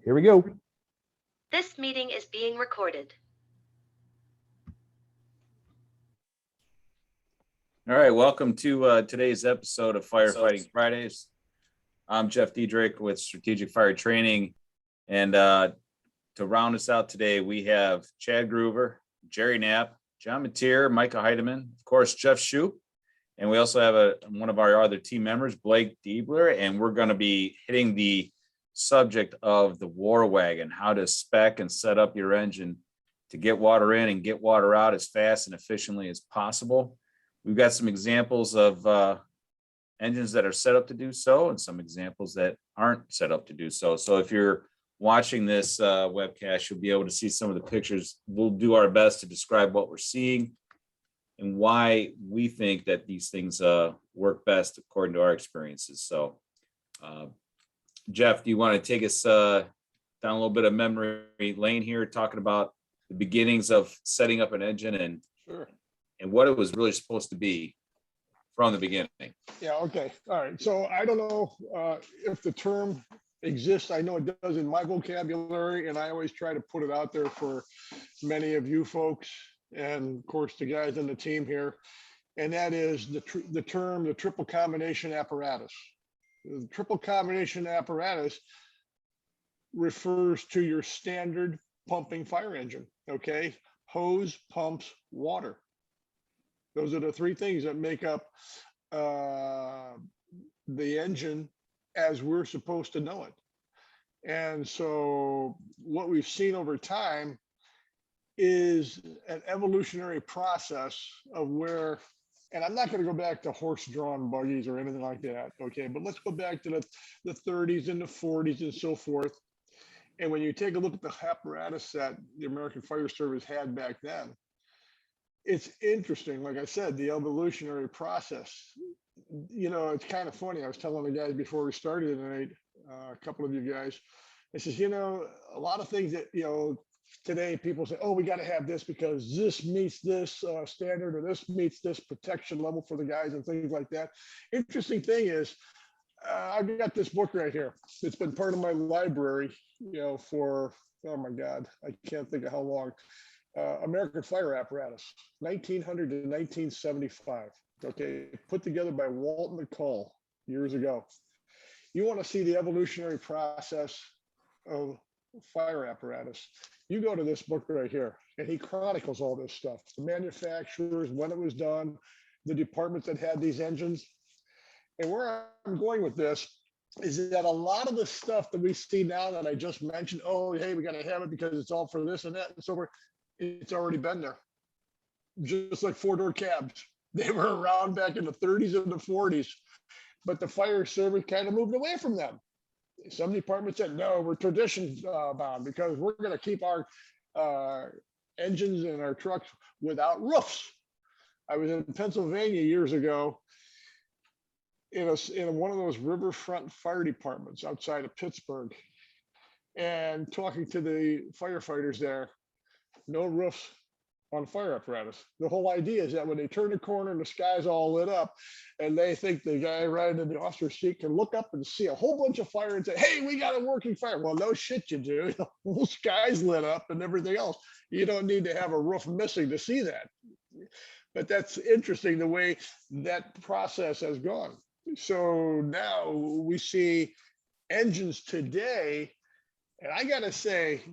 Here we go. This meeting is being recorded. All right, welcome to today's episode of Firefighting Fridays. I'm Jeff Diederich with Strategic Fire Training, and to round us out today, we have Chad Gruver, Jerry Knapp, John Mateer, Micah Hydeman, of course, Jeff Shupe, and we also have one of our other team members, Blake Deiber, and we're going to be hitting the subject of the war wagon, how to spec and set up your engine to get water in and get water out as fast and efficiently as possible. We've got some examples of engines that are set up to do so and some examples that aren't set up to do so. So if you're watching this webcast, you'll be able to see some of the pictures. We'll do our best to describe what we're seeing and why we think that these things work best according to our experiences. So Jeff, do you want to take us down a little bit of memory lane here, talking about the beginnings of setting up an engine and Sure. and what it was really supposed to be from the beginning? Yeah, okay. All right. So I don't know if the term exists. I know it does in my vocabulary, and I always try to put it out there for many of you folks and, of course, the guys on the team here. And that is the term, the triple combination apparatus. The triple combination apparatus refers to your standard pumping fire engine, okay? Hose, pumps, water. Those are the three things that make up the engine as we're supposed to know it. And so what we've seen over time is an evolutionary process of where, and I'm not going to go back to horse-drawn buggies or anything like that, okay? But let's go back to the 30s and the 40s and so forth. And when you take a look at the apparatus that the American Fire Service had back then, it's interesting. Like I said, the evolutionary process, you know, it's kind of funny. I was telling the guys before we started tonight, a couple of you guys, I says, you know, a lot of things that, you know, today people say, oh, we got to have this because this meets this standard or this meets this protection level for the guys and things like that. Interesting thing is, I've got this book right here. It's been part of my library, you know, for, oh my God, I can't think of how long. American Fire Apparatus, 1900 to 1975. Okay, put together by Walt McCall years ago. You want to see the evolutionary process of fire apparatus, you go to this book right here, and he chronicles all this stuff, the manufacturers, when it was done, the departments that had these engines. And where I'm going with this is that a lot of the stuff that we see now that I just mentioned, oh, hey, we got to have it because it's all for this and that and so forth, it's already been there. Just like four-door cabs. They were around back in the 30s and the 40s, but the fire service kind of moved away from them. Some departments said, no, we're tradition bound because we're going to keep our engines and our trucks without roofs. I was in Pennsylvania years ago in one of those riverfront fire departments outside of Pittsburgh and talking to the firefighters there. No roofs on fire apparatus. The whole idea is that when they turn the corner and the sky's all lit up and they think the guy riding in the officer's seat can look up and see a whole bunch of fire and say, hey, we got a working fire. Well, no shit you do. The whole sky's lit up and everything else. You don't need to have a roof missing to see that. But that's interesting the way that process has gone. So now we see engines today, and I got to say,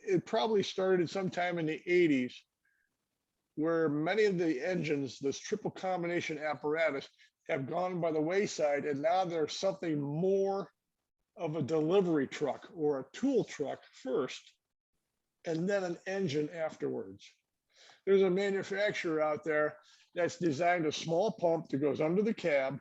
it probably started sometime in the 80s where many of the engines, this triple combination apparatus, have gone by the wayside, and now there's something more of a delivery truck or a tool truck first, and then an engine afterwards. There's a manufacturer out there that's designed a small pump that goes under the cab.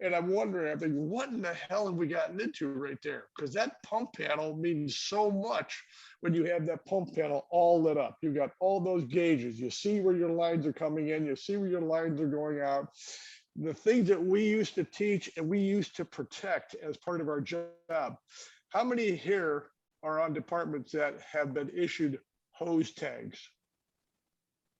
And I'm wondering, I'm thinking, what in the hell have we gotten into right there? Because that pump panel means so much when you have that pump panel all lit up. You've got all those gauges. You see where your lines are coming in. You see where your lines are going out. The things that we used to teach and we used to protect as part of our job. How many here are on departments that have been issued hose tags?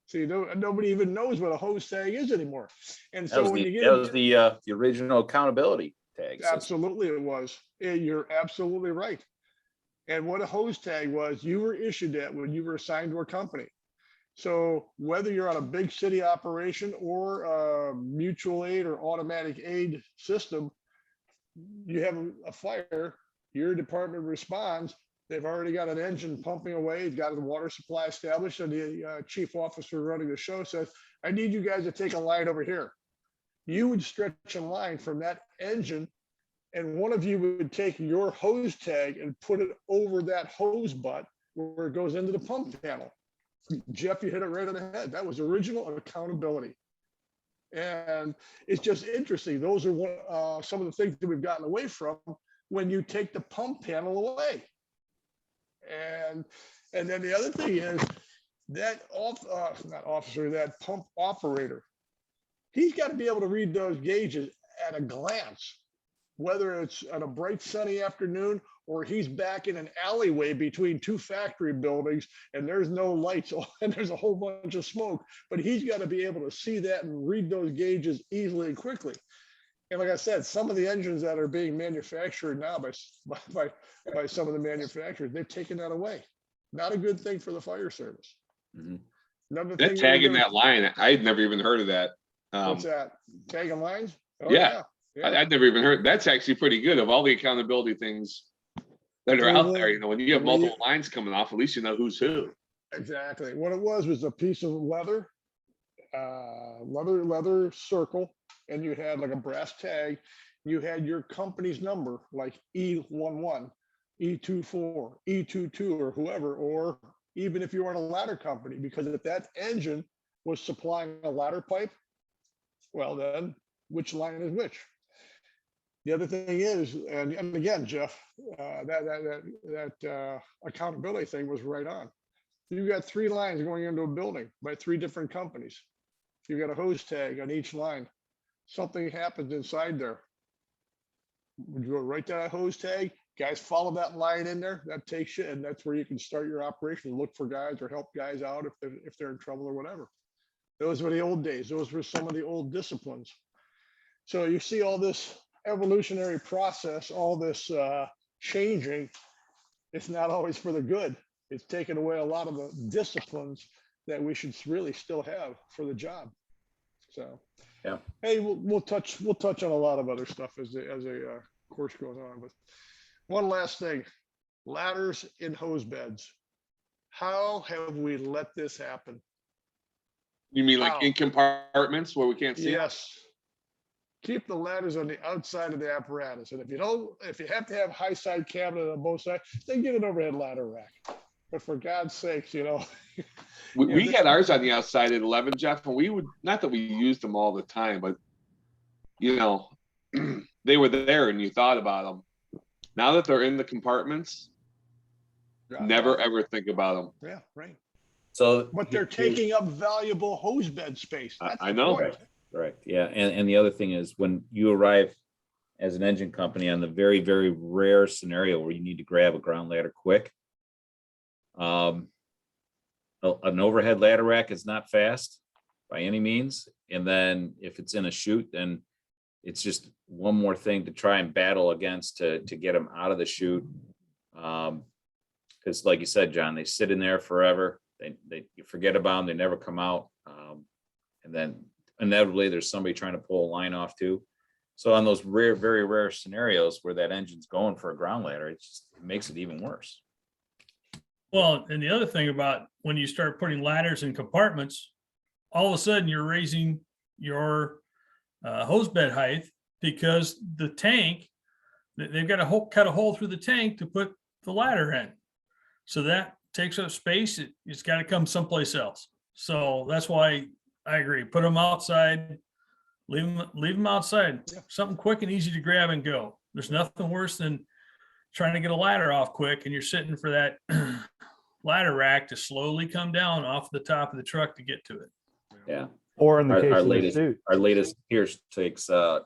See, nobody even knows what a hose tag is anymore. And so when you get that was the original accountability tag. Absolutely, it was. You're absolutely right. And what a hose tag was, you were issued that when you were assigned to a company. So whether you're on a big city operation or a mutual aid or automatic aid system, you have a fire, your department responds, they've already got an engine pumping away, it's got a water supply established, and the chief officer running the show says, I need you guys to take a line over here. You would stretch a line from that engine, and one of you would take your hose tag and put it over that hose butt where it goes into the pump panel. Jeff, you hit it right on the head. That was original accountability. And it's just interesting. Those are some of the things that we've gotten away from when you take the pump panel away. And then the other thing is that that pump operator, he's got to be able to read those gauges at a glance, whether it's on a bright sunny afternoon or he's back in an alleyway between two factory buildings and there's no lights and there's a whole bunch of smoke, but he's got to be able to see that and read those gauges easily and quickly. And like I said, some of the engines that are being manufactured now by some of the manufacturers, they've taken that away. Not a good thing for the fire service. Mhm. Another That thing tagging that line, I'd never even heard of that. what's that? Tagging lines? Oh, Yeah. yeah. I'd never even heard. That's actually pretty good of all the accountability things that are out there. You know, when you have multiple lines coming off, at least you know who's who. Exactly. What it was a piece of leather, leather circle, and you had like a brass tag. You had your company's number, like E11, E24, E22, or whoever, or even if you were in a ladder company, because if that engine was supplying a ladder pipe, well, then which line is which? The other thing is, and again, Jeff, that accountability thing was right on. You got 3 lines going into a building by 3 different companies. You got a hose tag on each line. Something happens inside there. Would you go right to that hose tag? Guys, follow that line in there. That takes you, and that's where you can start your operation. Look for guys or help guys out if they're in trouble or whatever. Those were the old days. Those were some of the old disciplines. So you see all this evolutionary process, all this changing. It's not always for the good. It's taken away a lot of the disciplines that we should really still have for the job. So, Yeah. Hey, we'll touch on a lot of other stuff as the course goes on. But one last thing, ladders in hose beds. How have we let this happen? You mean like How? in compartments where we can't see? Yes. Keep the ladders on the outside of the apparatus. And if you have to have high side cabinet on both sides, then get an overhead ladder rack. But for God's sakes, you know. We had ours on the outside at 11, Jeff, and we would, not that we used them all the time, but you know, they were there and you thought about them. Now that they're in the compartments, never ever think about them. Yeah, right. So, But they're taking up valuable hose bed space. That's I the know. point. right, yeah, and the other thing is when you arrive as an engine company on the very, very rare scenario where you need to grab a ground ladder quick, an overhead ladder rack is not fast by any means, and then if it's in a chute, then it's just one more thing to try and battle against to get them out of the chute. Because like you said, John, they sit in there forever. They you forget about them. They never come out. And then inevitably there's somebody trying to pull a line off too. So on those very rare scenarios where that engine's going for a ground ladder, it makes it even worse. Well, and the other thing about when you start putting ladders in compartments, all of a sudden you're raising your hose bed height because the tank, they've got to cut a hole through the tank to put the ladder in. So that takes up space. It's got to come someplace else. So that's why I agree. Put them outside, leave them outside. Yeah. Something quick and easy to grab and go. There's nothing worse than trying to get a ladder off quick and you're sitting for that ladder rack to slowly come down off the top of the truck to get to it. Yeah. Or in the case Our of the latest, suit. our latest Pierce takes, I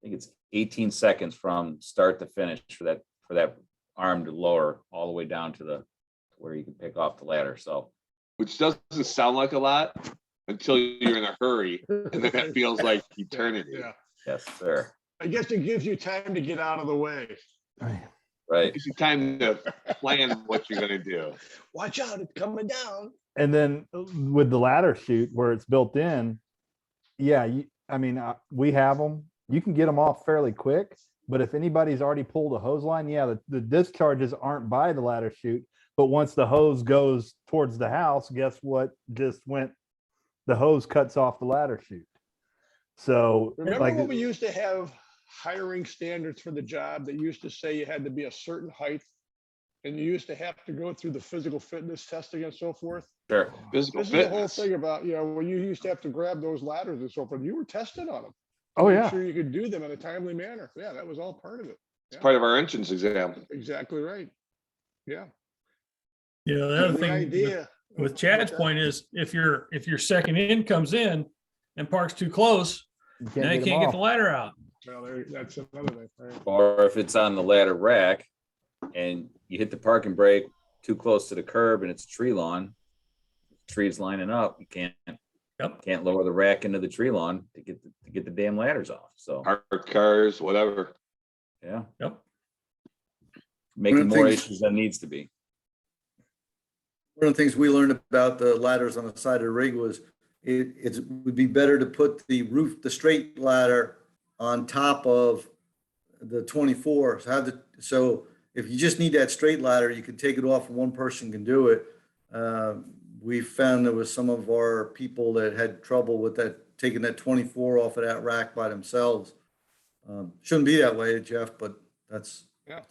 think it's 18 seconds from start to finish for that arm to lower all the way down to where you can pick off the ladder. So, Which doesn't sound like a lot until you're in a hurry, and then that feels like eternity. Yeah. yes, sir. I guess it gives you time to get out of the way. Right. gives you time to plan what you're gonna do. Watch out, it's coming down. And then with the ladder chute where it's built in, yeah, we have them. You can get them off fairly quick, but if anybody's already pulled a hose line, yeah, the discharges aren't by the ladder chute. But once the hose goes towards the house, guess what just went? The hose cuts off the ladder chute. So Remember when we used to have hiring standards for the job that used to say you had to be a certain height and you used to have to go through the physical fitness testing and so forth? Sure. Physical This is the whole fitness. thing about, when you used to have to grab those ladders and so forth, you were tested on them. Oh, Make yeah. Sure you could do them in a timely manner. Yeah, that was all part of it. It's part of our entrance exam. Exactly right. Yeah. You know, the other The thing idea. with Chad's point is if your second in comes in and parks too close, You now you them can't get off. the ladder out. Well, that's another thing. Right? Or if it's on the ladder rack and you hit the parking brake too close to the curb and it's tree lawn, trees lining up, you can't lower the rack into the tree lawn to get the damn ladders off. So Parked cars, whatever. yeah, Yep. making One of the more things- issues than needs to be. One of the things we learned about the ladders on the side of the rig was it would be better to put the straight ladder on top of the 24. So if you just need that straight ladder, you can take it off and one person can do it. We found there was some of our people that had trouble with that, taking that 24 off of that rack by themselves. Shouldn't be that way, Jeff, but that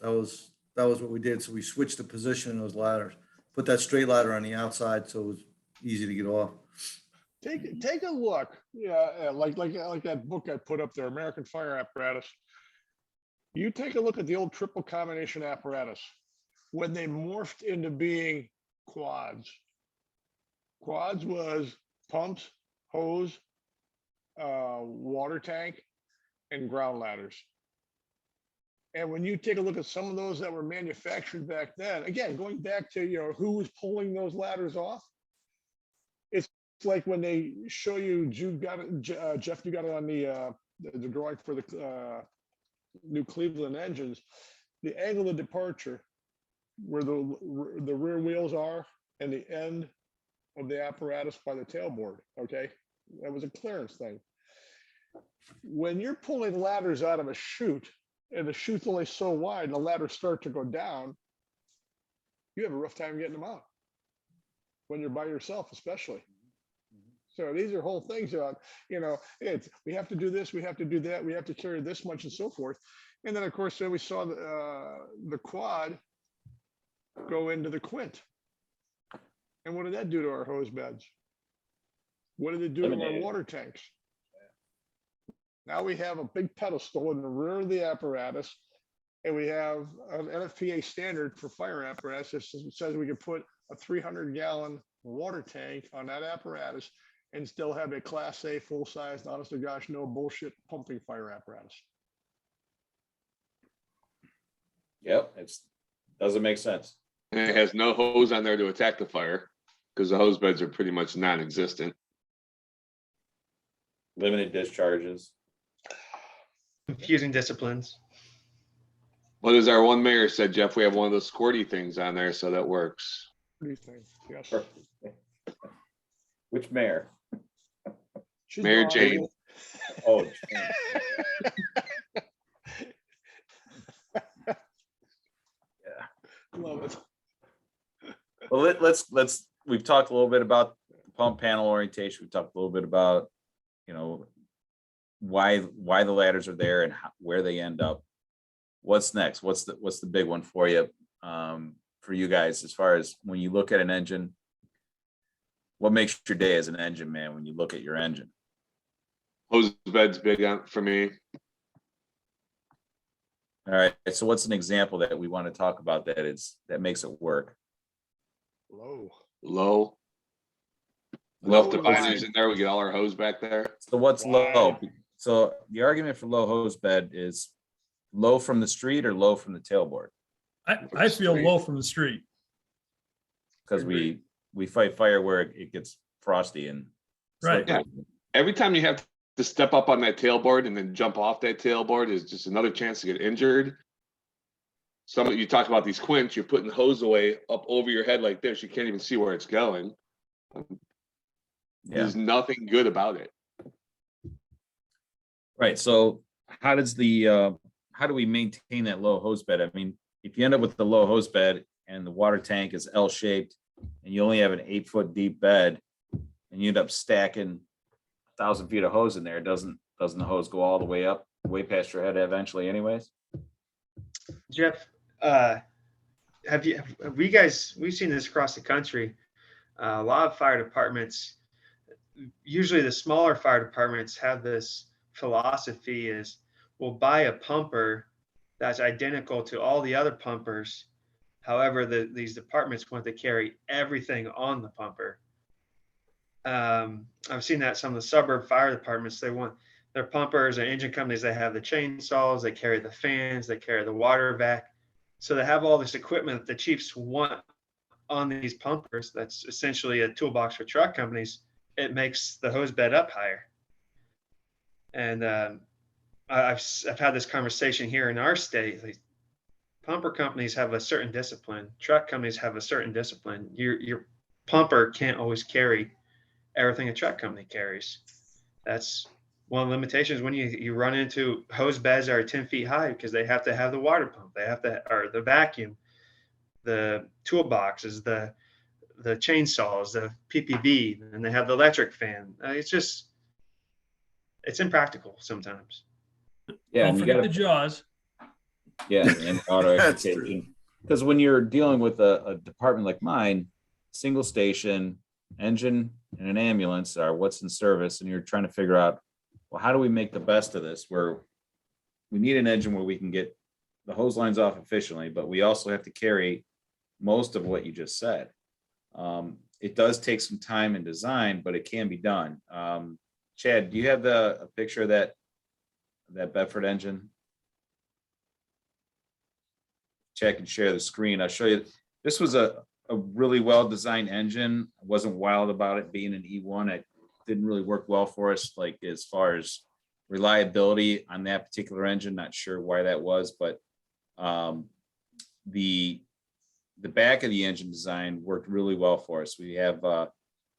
was what we did. So we switched the position of those ladders. Put that straight ladder on the outside so it was easy to get off. Take a look. Yeah, like that book I put up there, American Fire Apparatus. You take a look at the old triple combination apparatus when they morphed into being quads. Quads was pumps, hose, water tank, and ground ladders. And when you take a look at some of those that were manufactured back then, again, going back to, who was pulling those ladders off, it's like when they show you, Jeff, you got it on the drawing for the new Cleveland engines, the angle of departure where the rear wheels are and the end of the apparatus by the tailboard, okay? That was a clearance thing. When you're pulling ladders out of a chute, and the chute's only so wide and the ladders start to go down, you have a rough time getting them out when you're by yourself, especially. So these are whole things about, we have to do this, we have to do that, we have to carry this much and so forth. And then of course, then we saw the quad go into the quint. And what did that do to our hose beds? What did it do to our water tanks? Now we have a big pedestal in the rear of the apparatus, and we have an NFPA standard for fire apparatus that says we can put a 300-gallon water tank on that apparatus and still have a Class A full-size, honest to gosh, no bullshit pumping fire apparatus. Yep, doesn't make sense. And it has no hose on there to attack the fire because the hose beds are pretty much non-existent. Limited discharges. Confusing disciplines. What as our one mayor said, Jeff, we have one of those squirty things on there, so that works. What do you think? Yes. Which mayor? She's Mayor gone. Jane. Oh, Love it. well, let's. We've talked a little bit about the pump panel orientation. We talked a little bit about, why the ladders are there and where they end up. What's next? What's the big one for you, for you guys, as far as when you look at an engine? What makes your day as an engine man when you look at your engine? Hose bed's big on for me. All right. So what's an example that we want to talk about that makes it work? Low. Low. Enough dividers in there. We get all our hose back there. So what's Why? low? So the argument for low hose bed is low from the street or low from the tailboard, I feel low from the street. because we fight fire where it gets frosty and Right. slippery. Every time you have to step up on that tailboard and then jump off that tailboard is just another chance to get injured. some of you talk about these quints, you're putting the hose away up over your head like this. You can't even see where it's going. Yeah. There's nothing good about it. Right. So how does the how do we maintain that low hose bed? I mean, if you end up with the low hose bed and the water tank is L-shaped and you only have an 8-foot deep bed and you end up stacking 1,000 feet of hose in there, doesn't the hose go all the way up, way past your head eventually anyways? Jeff, we've seen this across the country. A lot of fire departments, usually the smaller fire departments, have this philosophy is we'll buy a pumper that's identical to all the other pumpers. However, these departments want to carry everything on the pumper. I've seen that some of the suburb fire departments, they want their pumpers and engine companies, they have the chainsaws, they carry the fans, they carry the water vac. So they have all this equipment that the chiefs want on these pumpers. That's essentially a toolbox for truck companies. It makes the hose bed up higher. And I've had this conversation here in our state. Like, pumper companies have a certain discipline. Truck companies have a certain discipline. Your pumper can't always carry everything a truck company carries. That's one of the limitations when you run into hose beds that are 10 feet high because they have to have the water pump, they have to, or the vacuum, the toolboxes, the chainsaws, the PPV, and they have the electric fan. It's impractical sometimes. Yeah, Don't and you forget gotta, the jaws. yeah, and auto That's education. Because when you're dealing with a department like mine, single station, engine, and an ambulance are what's in service, and you're trying to figure out, well, how do we make the best of this? Where we need an engine where we can get the hose lines off efficiently, but we also have to carry most of what you just said. It does take some time and design, but it can be done. Chad, do you have a picture of that Bedford engine? Check and share the screen. I'll show you. This was a really well-designed engine. I wasn't wild about it being an E1. It didn't really work well for us, like as far as reliability on that particular engine. Not sure why that was, but the back of the engine design worked really well for us. We have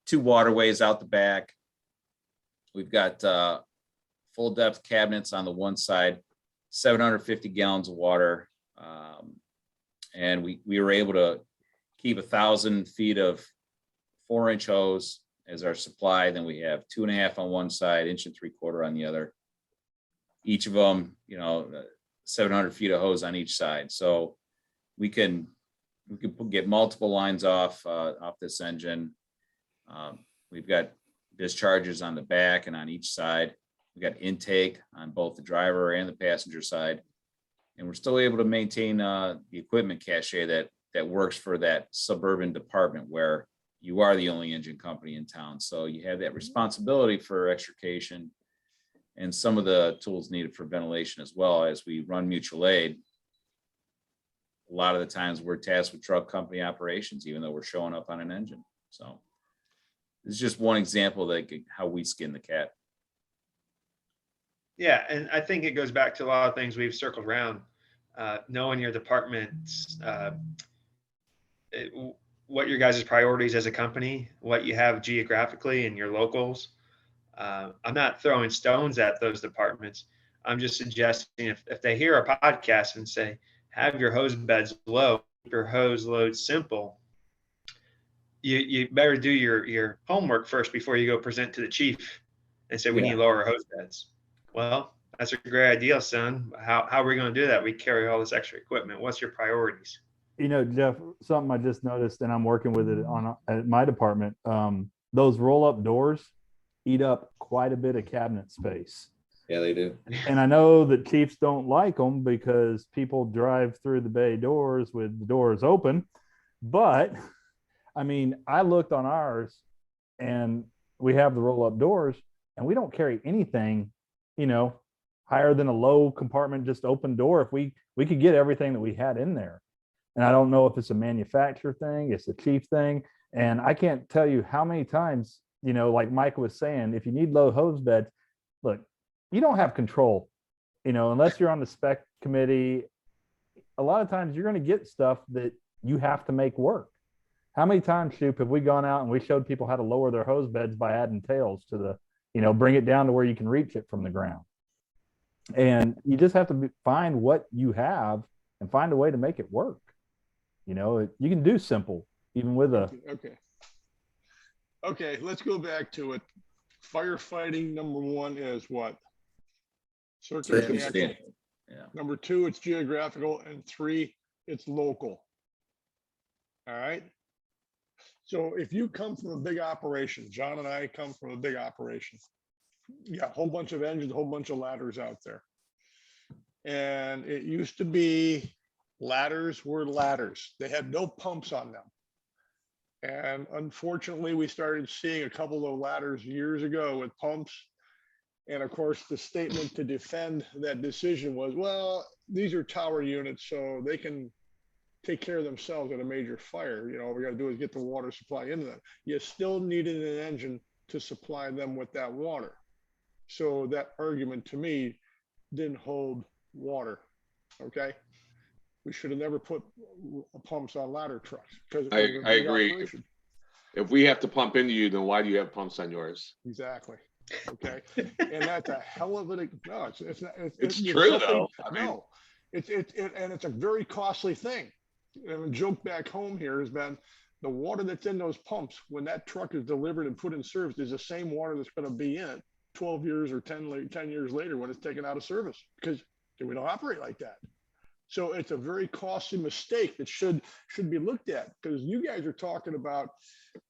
2 waterways out the back. We've got full depth cabinets on the one side, 750 gallons of water. And we were able to keep 1,000 feet of 4-inch hose as our supply. Then we have 2.5 on one side, 1 3/4 on the other. Each of them, 700 feet of hose on each side. So we can get multiple lines off this engine. We've got discharges on the back and on each side. We got intake on both the driver and the passenger side, and we're still able to maintain the equipment cache that works for that suburban department where you are the only engine company in town. So you have that responsibility for extrication and some of the tools needed for ventilation as well. As we run mutual aid, a lot of the times we're tasked with truck company operations, even though we're showing up on an engine. So this is just one example of how we skin the cat. Yeah, and I think it goes back to a lot of things we've circled around. Knowing your department's, what your guys' priorities as a company, what you have geographically in your locals. I'm not throwing stones at those departments. I'm just suggesting if they hear a podcast and say, have your hose beds low, keep your hose load simple, you better do your homework first before you go present to the chief and say, we need lower hose beds. Well, that's a great idea, son. How are we going to do that? We carry all this extra equipment. What's your priorities? Jeff, something I just noticed, and I'm working with it at my department. Those roll-up doors eat up quite a bit of cabinet space. Yeah, they do. And I know that chiefs don't like them because people drive through the bay doors with the doors open. But I mean, I looked on ours and we have the roll-up doors and we don't carry anything, higher than a low compartment, just open door. If we could get everything that we had in there. And I don't know if it's a manufacturer thing, it's a chief thing. And I can't tell you how many times, like Mike was saying, if you need low hose beds, look, you don't have control, unless you're on the spec committee. a lot of times you're going to get stuff that you have to make work. How many times, Shupe, have we gone out and we showed people how to lower their hose beds by adding tails to the, bring it down to where you can reach it from the ground. And you just have to find what you have and find a way to make it work. You can do simple, even with a. Okay, let's go back to it. Firefighting, number one is what? Circumstantial. Yeah. Number two, it's geographical, and three, it's local. All right. So if you come from a big operation, John and I come from a big operation. Yeah, a whole bunch of engines, a whole bunch of ladders out there. And it used to be ladders were ladders. They had no pumps on them. And unfortunately, we started seeing a couple of ladders years ago with pumps. And of course, the statement to defend that decision was, well, these are tower units, so they can take care of themselves at a major fire. All we got to do is get the water supply into them. You still needed an engine to supply them with that water. So that argument to me didn't hold water. Okay. We should have never put pumps on ladder trucks. Because I agree. If we have to pump into you, then why do you have pumps on yours? Exactly. Okay. And that's a hell of a, no, it's not, it's true though. No, and it's a very costly thing. And the joke back home here has been the water that's in those pumps, when that truck is delivered and put in service, is the same water that's going to be in it 12 years or 10 years later when it's taken out of service, because we don't operate like that. So it's a very costly mistake that should be looked at, because you guys are talking about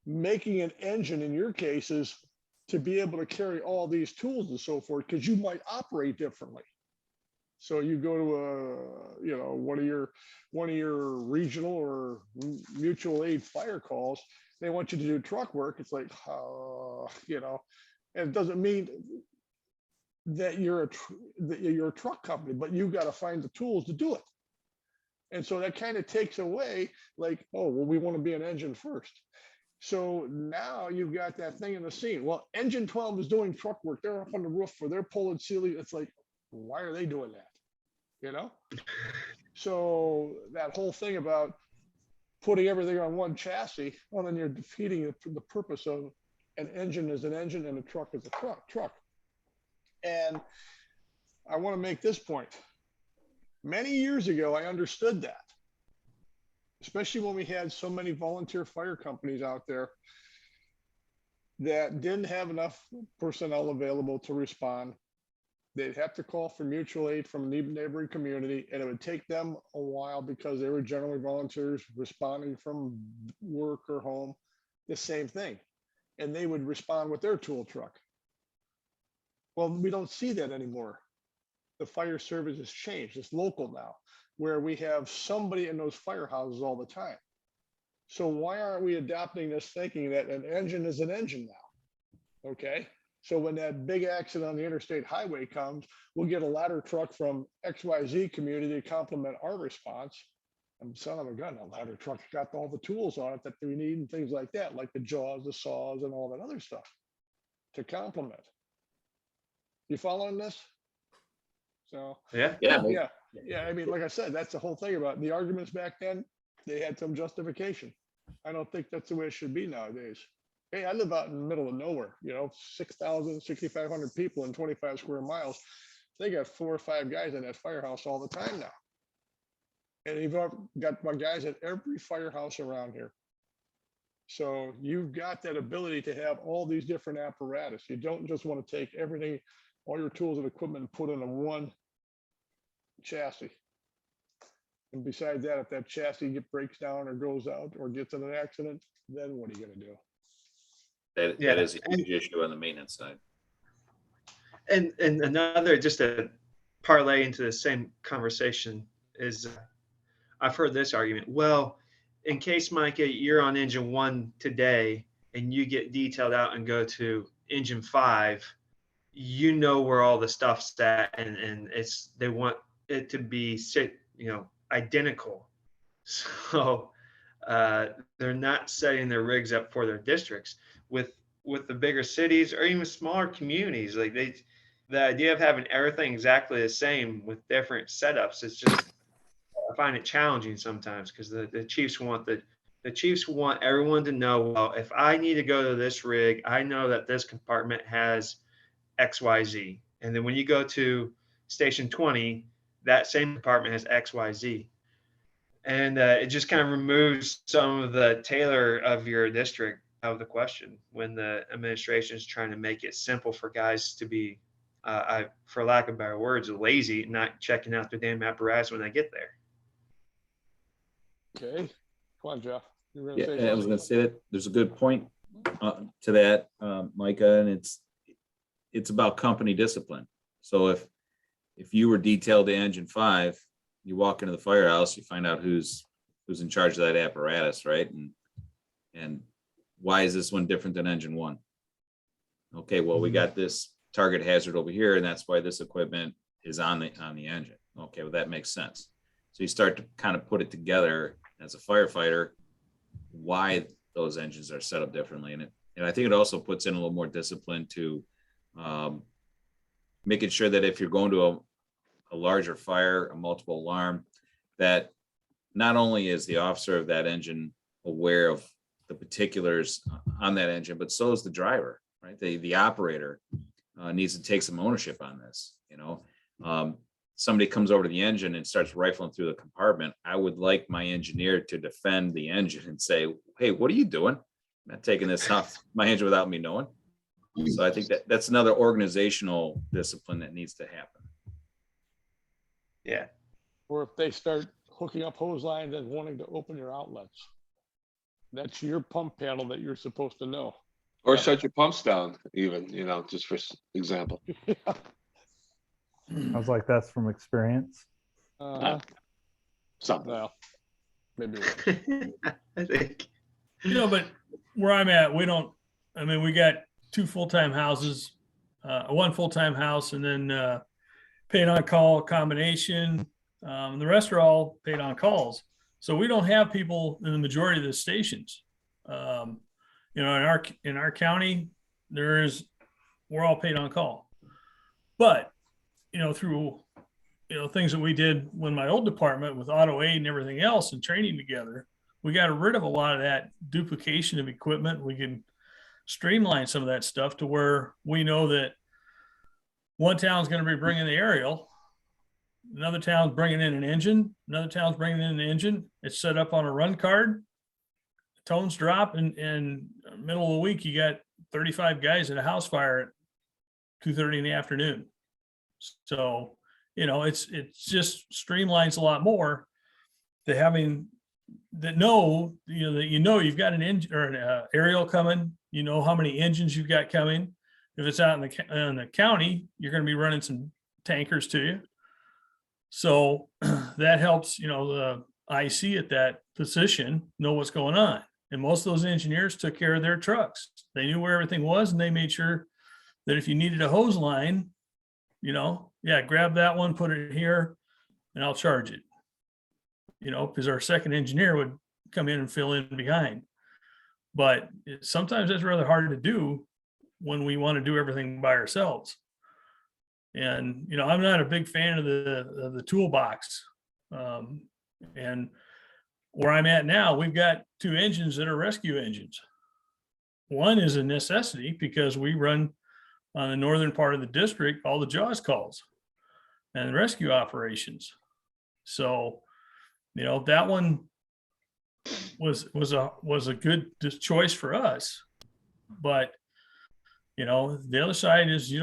making an engine in your cases to be able to carry all these tools and so forth, because you might operate differently. So you go to one of your regional or mutual aid fire calls, they want you to do truck work. It's like, and it doesn't mean that you're a truck company, but you've got to find the tools to do it. And so that kind of takes away, like, oh, well, we want to be an engine first. So now you've got that thing in the scene. Well, engine 12 is doing truck work. They're up on the roof for their pulling ceiling. It's like, why are they doing that? So that whole thing about putting everything on one chassis, well, then you're defeating the purpose of an engine is an engine and a truck is a truck. And I want to make this point. Many years ago, I understood that, especially when we had so many volunteer fire companies out there that didn't have enough personnel available to respond. They'd have to call for mutual aid from a neighboring community, and it would take them a while because they were generally volunteers responding from work or home, the same thing. And they would respond with their tool truck. Well, we don't see that anymore. The fire service has changed. It's local now, where we have somebody in those firehouses all the time. So why aren't we adopting this thinking that an engine is an engine now? Okay. So when that big accident on the interstate highway comes, we'll get a ladder truck from XYZ community to complement our response. And son of a gun, that ladder truck's got all the tools on it that we need and things like that, like the jaws, the saws, and all that other stuff to complement. You following this? So Yeah. I mean, like I said, that's the whole thing about the arguments back then. They had some justification. I don't think that's the way it should be nowadays. Hey, I live out in the middle of nowhere, 6,000, 6,500 people in 25 square miles. They got 4 or 5 guys in that firehouse all the time now. And you've got my guys at every firehouse around here. So you've got that ability to have all these different apparatus. You don't just want to take everything, all your tools and equipment, and put in a one chassis. And besides that, if that chassis breaks down or goes out or gets in an accident, then what are you going to do? That is a huge issue on the maintenance side. And another, just to parlay into the same conversation, is I've heard this argument. Well, in case, Micah, you're on engine 1 today and you get detailed out and go to engine 5, where all the stuff's at, and they want it to be identical. So they're not setting their rigs up for their districts. With the bigger cities or even smaller communities, like the idea of having everything exactly the same with different setups is just I find it challenging sometimes because the chiefs want the chiefs want everyone to know, well, if I need to go to this rig, I know that this compartment has XYZ. And then when you go to station 20, that same compartment has XYZ. And it just kind of removes some of the tailor of your district out of the question when the administration is trying to make it simple for guys to be, for lack of better words, lazy, not checking out the damn apparatus when they get there. Okay, come on, Jeff. You were Yeah, gonna say I was something? going to say that there's a good point to that, Micah, and it's about company discipline. So if you were detailed to engine 5, you walk into the firehouse, you find out who's in charge of that apparatus, right? And why is this one different than engine 1? Okay, well, we got this target hazard over here, and that's why this equipment is on the engine. Okay, well, that makes sense. So you start to kind of put it together as a firefighter, why those engines are set up differently. And I think it also puts in a little more discipline to making sure that if you're going to a larger fire, a multiple alarm, that not only is the officer of that engine aware of the particulars on that engine, but so is the driver, right? The operator needs to take some ownership on this. Somebody comes over to the engine and starts rifling through the compartment. I would like my engineer to defend the engine and say, hey, what are you doing? I'm not taking this off my engine without me knowing. So I think that's another organizational discipline that needs to happen. Yeah. Or if they start hooking up hose lines and wanting to open your outlets, that's your pump panel that you're supposed to know. Or shut your pumps down even, just for example. I was like, that's from experience. Something. Well, maybe. I think. But where I'm at, we got 2 full-time houses, one full-time house, and then paid on call combination. The rest are all paid on calls. So we don't have people in the majority of the stations. In our county, we're all paid on call. But through things that we did when my old department with auto aid and everything else and training together, we got rid of a lot of that duplication of equipment. We can streamline some of that stuff to where we know that one town's going to be bringing the aerial, another town's bringing in an engine, another town's bringing in an engine. It's set up on a run card. Tones drop, and middle of the week you got 35 guys at a house fire at 2:30 in the afternoon. So it's just streamlines a lot more to having that you've got an engine or an aerial coming. You know how many engines you've got coming. If it's out in the county, you're going to be running some tankers to you. So that helps the IC at that position know what's going on. And most of those engineers took care of their trucks. They knew where everything was, and they made sure that if you needed a hose line, grab that one, put it here, and I'll charge it. Because our second engineer would come in and fill in behind. But sometimes that's rather hard to do when we want to do everything by ourselves. And, I'm not a big fan of the toolbox. And where I'm at now, we've got 2 engines that are rescue engines. One is a necessity because we run on the northern part of the district, all the JAWS calls and rescue operations. So, that one was a good choice for us. But, the other side is do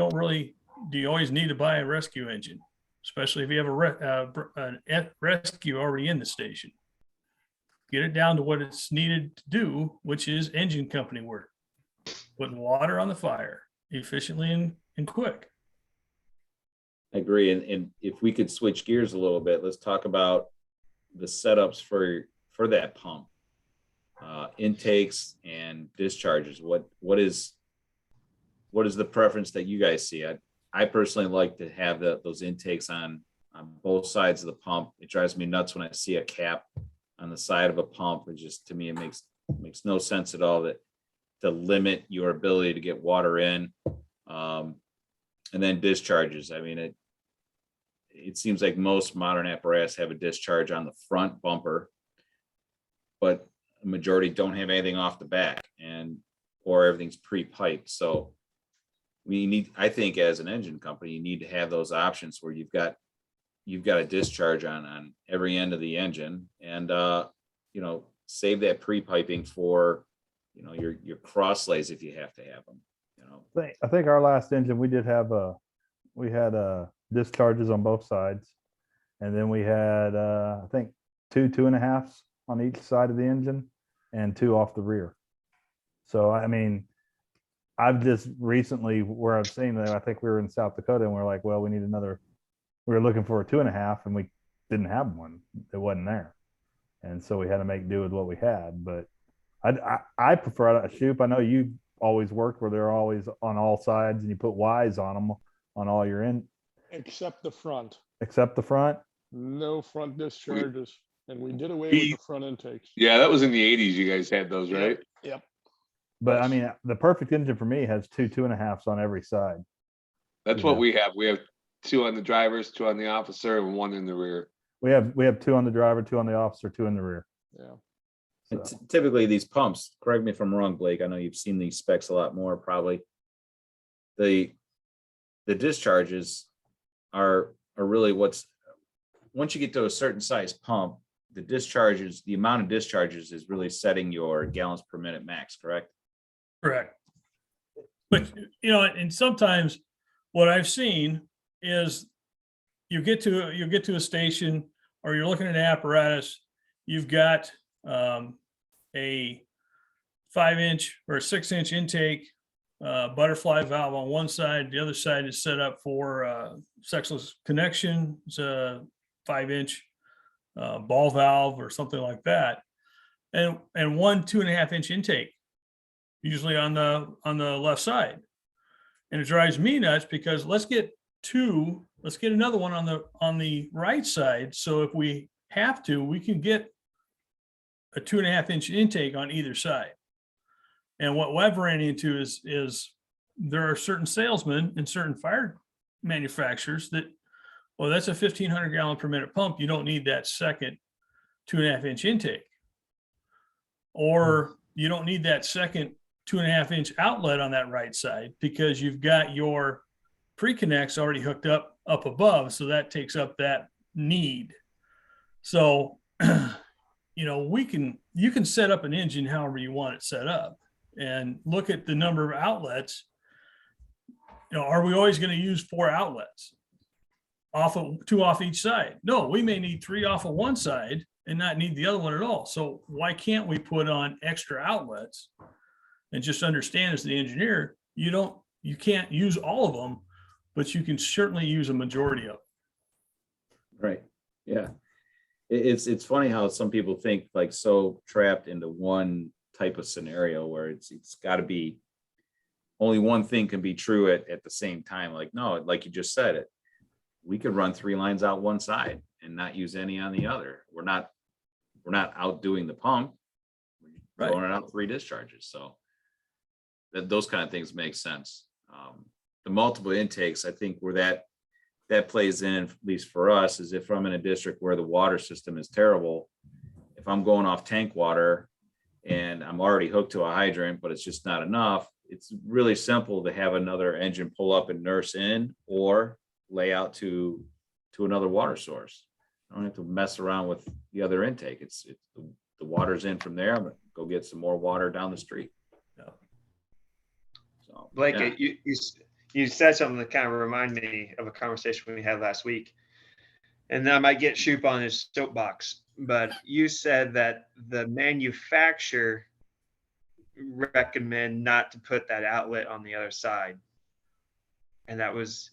you always need to buy a rescue engine, especially if you have a rescue already in the station. Get it down to what it's needed to do, which is engine company work, putting water on the fire efficiently and quick. I agree. And if we could switch gears a little bit, let's talk about the setups for that pump, intakes and discharges. What is the preference that you guys see? I personally like to have those intakes on both sides of the pump. It drives me nuts when I see a cap on the side of a pump. It just, to me, it makes no sense at all to limit your ability to get water in. And then discharges. I mean, it seems like most modern apparatus have a discharge on the front bumper, but a majority don't have anything off the back, or everything's pre-piped. So I think as an engine company, you need to have those options where you've got a discharge on every end of the engine, and save that pre-piping for your cross lays if you have to have them. I think our last engine, we had discharges on both sides. And then we had, I think 2.5s on each side of the engine and 2 off the rear. So, I mean, I've just recently, where I've seen that, I think we were in South Dakota and we're like, well, we were looking for a 2.5 and we didn't have one. It wasn't there. And so we had to make do with what we had. But I prefer a Shupe. I know you always worked where they're always on all sides and you put Ys on them on all your end. Except the front. Except the front. No front discharges. And we did away with the front intakes. Yeah, that was in the 80s. You guys had those, right? Yep. But I mean, the perfect engine for me has 2.5s on every side. That's what we have. We have 2 on the drivers, 2 on the officer, and 1 in the rear. We have 2 on the driver, 2 on the officer, 2 in the rear. Yeah. And typically these pumps, correct me if I'm wrong, Blake, I know you've seen these specs a lot more probably. The discharges are really once you get to a certain size pump, the amount of discharges is really setting your gallons per minute max, correct? Correct. But, and sometimes what I've seen is you get to a station or you're looking at an apparatus, you've got a 5-inch or a 6-inch intake, butterfly valve on one side. The other side is set up for sexless connection. It's a 5-inch ball valve or something like that, and 1 2.5-inch intake, usually on the left side. And it drives me nuts because let's get another one on the right side. So if we have to, we can get a 2.5-inch intake on either side. And what I've ran into is there are certain salesmen and certain fire manufacturers that, well, that's a 1,500 gallon per minute pump. You don't need that second 2.5-inch intake. Or you don't need that second 2.5-inch outlet on that right side because you've got your pre-connects already hooked up above. So that takes up that need. So, you can set up an engine however you want it set up and look at the number of outlets. Are we always going to use 4 outlets? 2 off each side? No, we may need 3 off of one side and not need the other one at all. So why can't we put on extra outlets and just understand as the engineer, you can't use all of them, but you can certainly use a majority of them. Right. Yeah. It's funny how some people think like so trapped into one type of scenario where it's got to be only one thing can be true at the same time. Like, no, like you just said it, we could run 3 lines out one side and not use any on the other. We're not outdoing the pump. We're going out 3 discharges. So those kind of things make sense. The multiple intakes, I think where that plays in, at least for us, is if I'm in a district where the water system is terrible, if I'm going off tank water and I'm already hooked to a hydrant, but it's just not enough, it's really simple to have another engine pull up and nurse in or lay out to another water source. I don't have to mess around with the other intake. It's the water's in from there. I'm gonna go get some more water down the street. Yeah. So, Blake, yeah. you said something that kind of reminded me of a conversation we had last week. And I might get Shupe on his soapbox, but you said that the manufacturer recommend not to put that outlet on the other side. And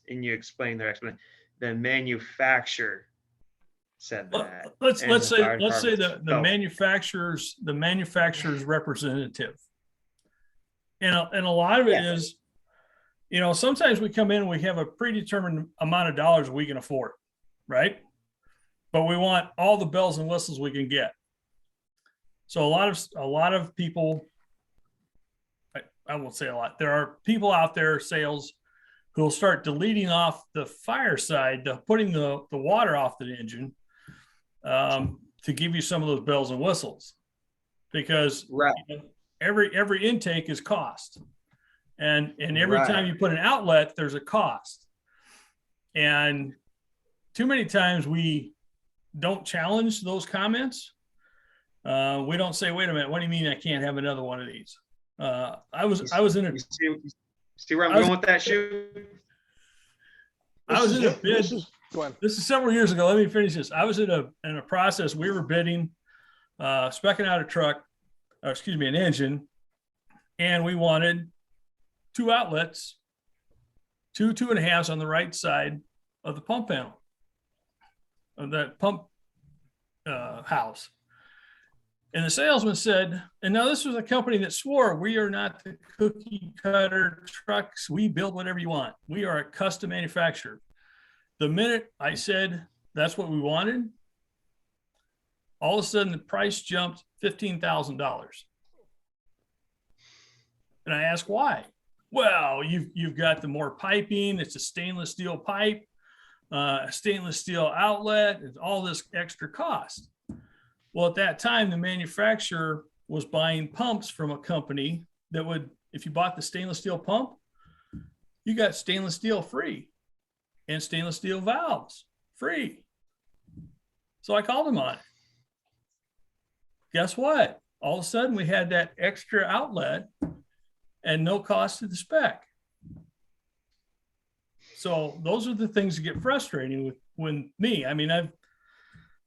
you explained their explanation. The manufacturer said that. Let's say the manufacturer's representative. And a lot of it is, sometimes we come in and we have a predetermined amount of dollars we can afford, right? But we want all the bells and whistles we can get. So a lot of people, I won't say a lot. There are people out there, sales, who will start deleting off the fire side, putting the water off the engine, to give you some of those bells and whistles, because Right. every intake is cost, and every Right. time you put an outlet, there's a cost. And too many times we don't challenge those comments. We don't say, wait a minute, what do you mean I can't have another one of these? I was in a, See where I'm going with that, Shupe? I was in a bid. Go on. This is several years ago. Let me finish this. I was in a process. We were bidding, speccing out a truck, or excuse me, an engine, and we wanted 2 outlets, 2.5s on the right side of the pump panel, of that pump house. And the salesman said, and now this was a company that swore, we are not the cookie cutter trucks. We build whatever you want. We are a custom manufacturer. The minute I said that's what we wanted, all of a sudden the price jumped $15,000. And I asked why. Well, you've got the more piping. It's a stainless steel pipe, a stainless steel outlet, and all this extra cost. Well, at that time, the manufacturer was buying pumps from a company that would, if you bought the stainless steel pump, you got stainless steel free and stainless steel valves free. So I called him on it. Guess what? All of a sudden we had that extra outlet and no cost to the spec. So those are the things that get frustrating with me. I mean, I've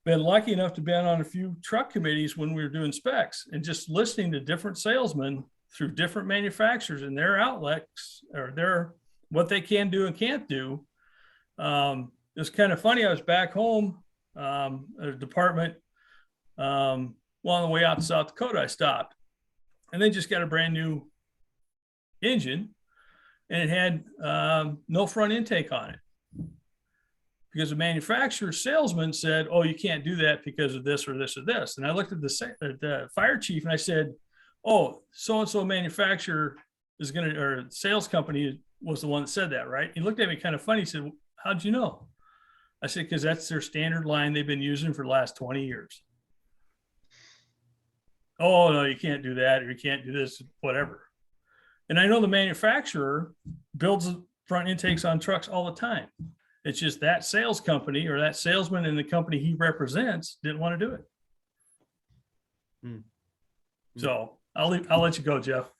been lucky enough to be on a few truck committees when we were doing specs, and just listening to different salesmen through different manufacturers and their outlets, or their what they can do and can't do. It's kind of funny. I was back home at a department. On the way out to South Dakota, I stopped, and they just got a brand new engine, and it had no front intake on it, because the manufacturer salesman said, oh, you can't do that because of this or this or this. And I looked at the fire chief and I said, oh, so-and-so manufacturer is going to, or sales company was the one that said that, right? He looked at me kind of funny. He said, how'd you know? I said, because that's their standard line they've been using for the last 20 years. Oh, no, you can't do that, or you can't do this, whatever. And I know the manufacturer builds front intakes on trucks all the time. It's just that sales company, or that salesman in the company he represents, didn't want to do it. So I'll let you go, Jeff.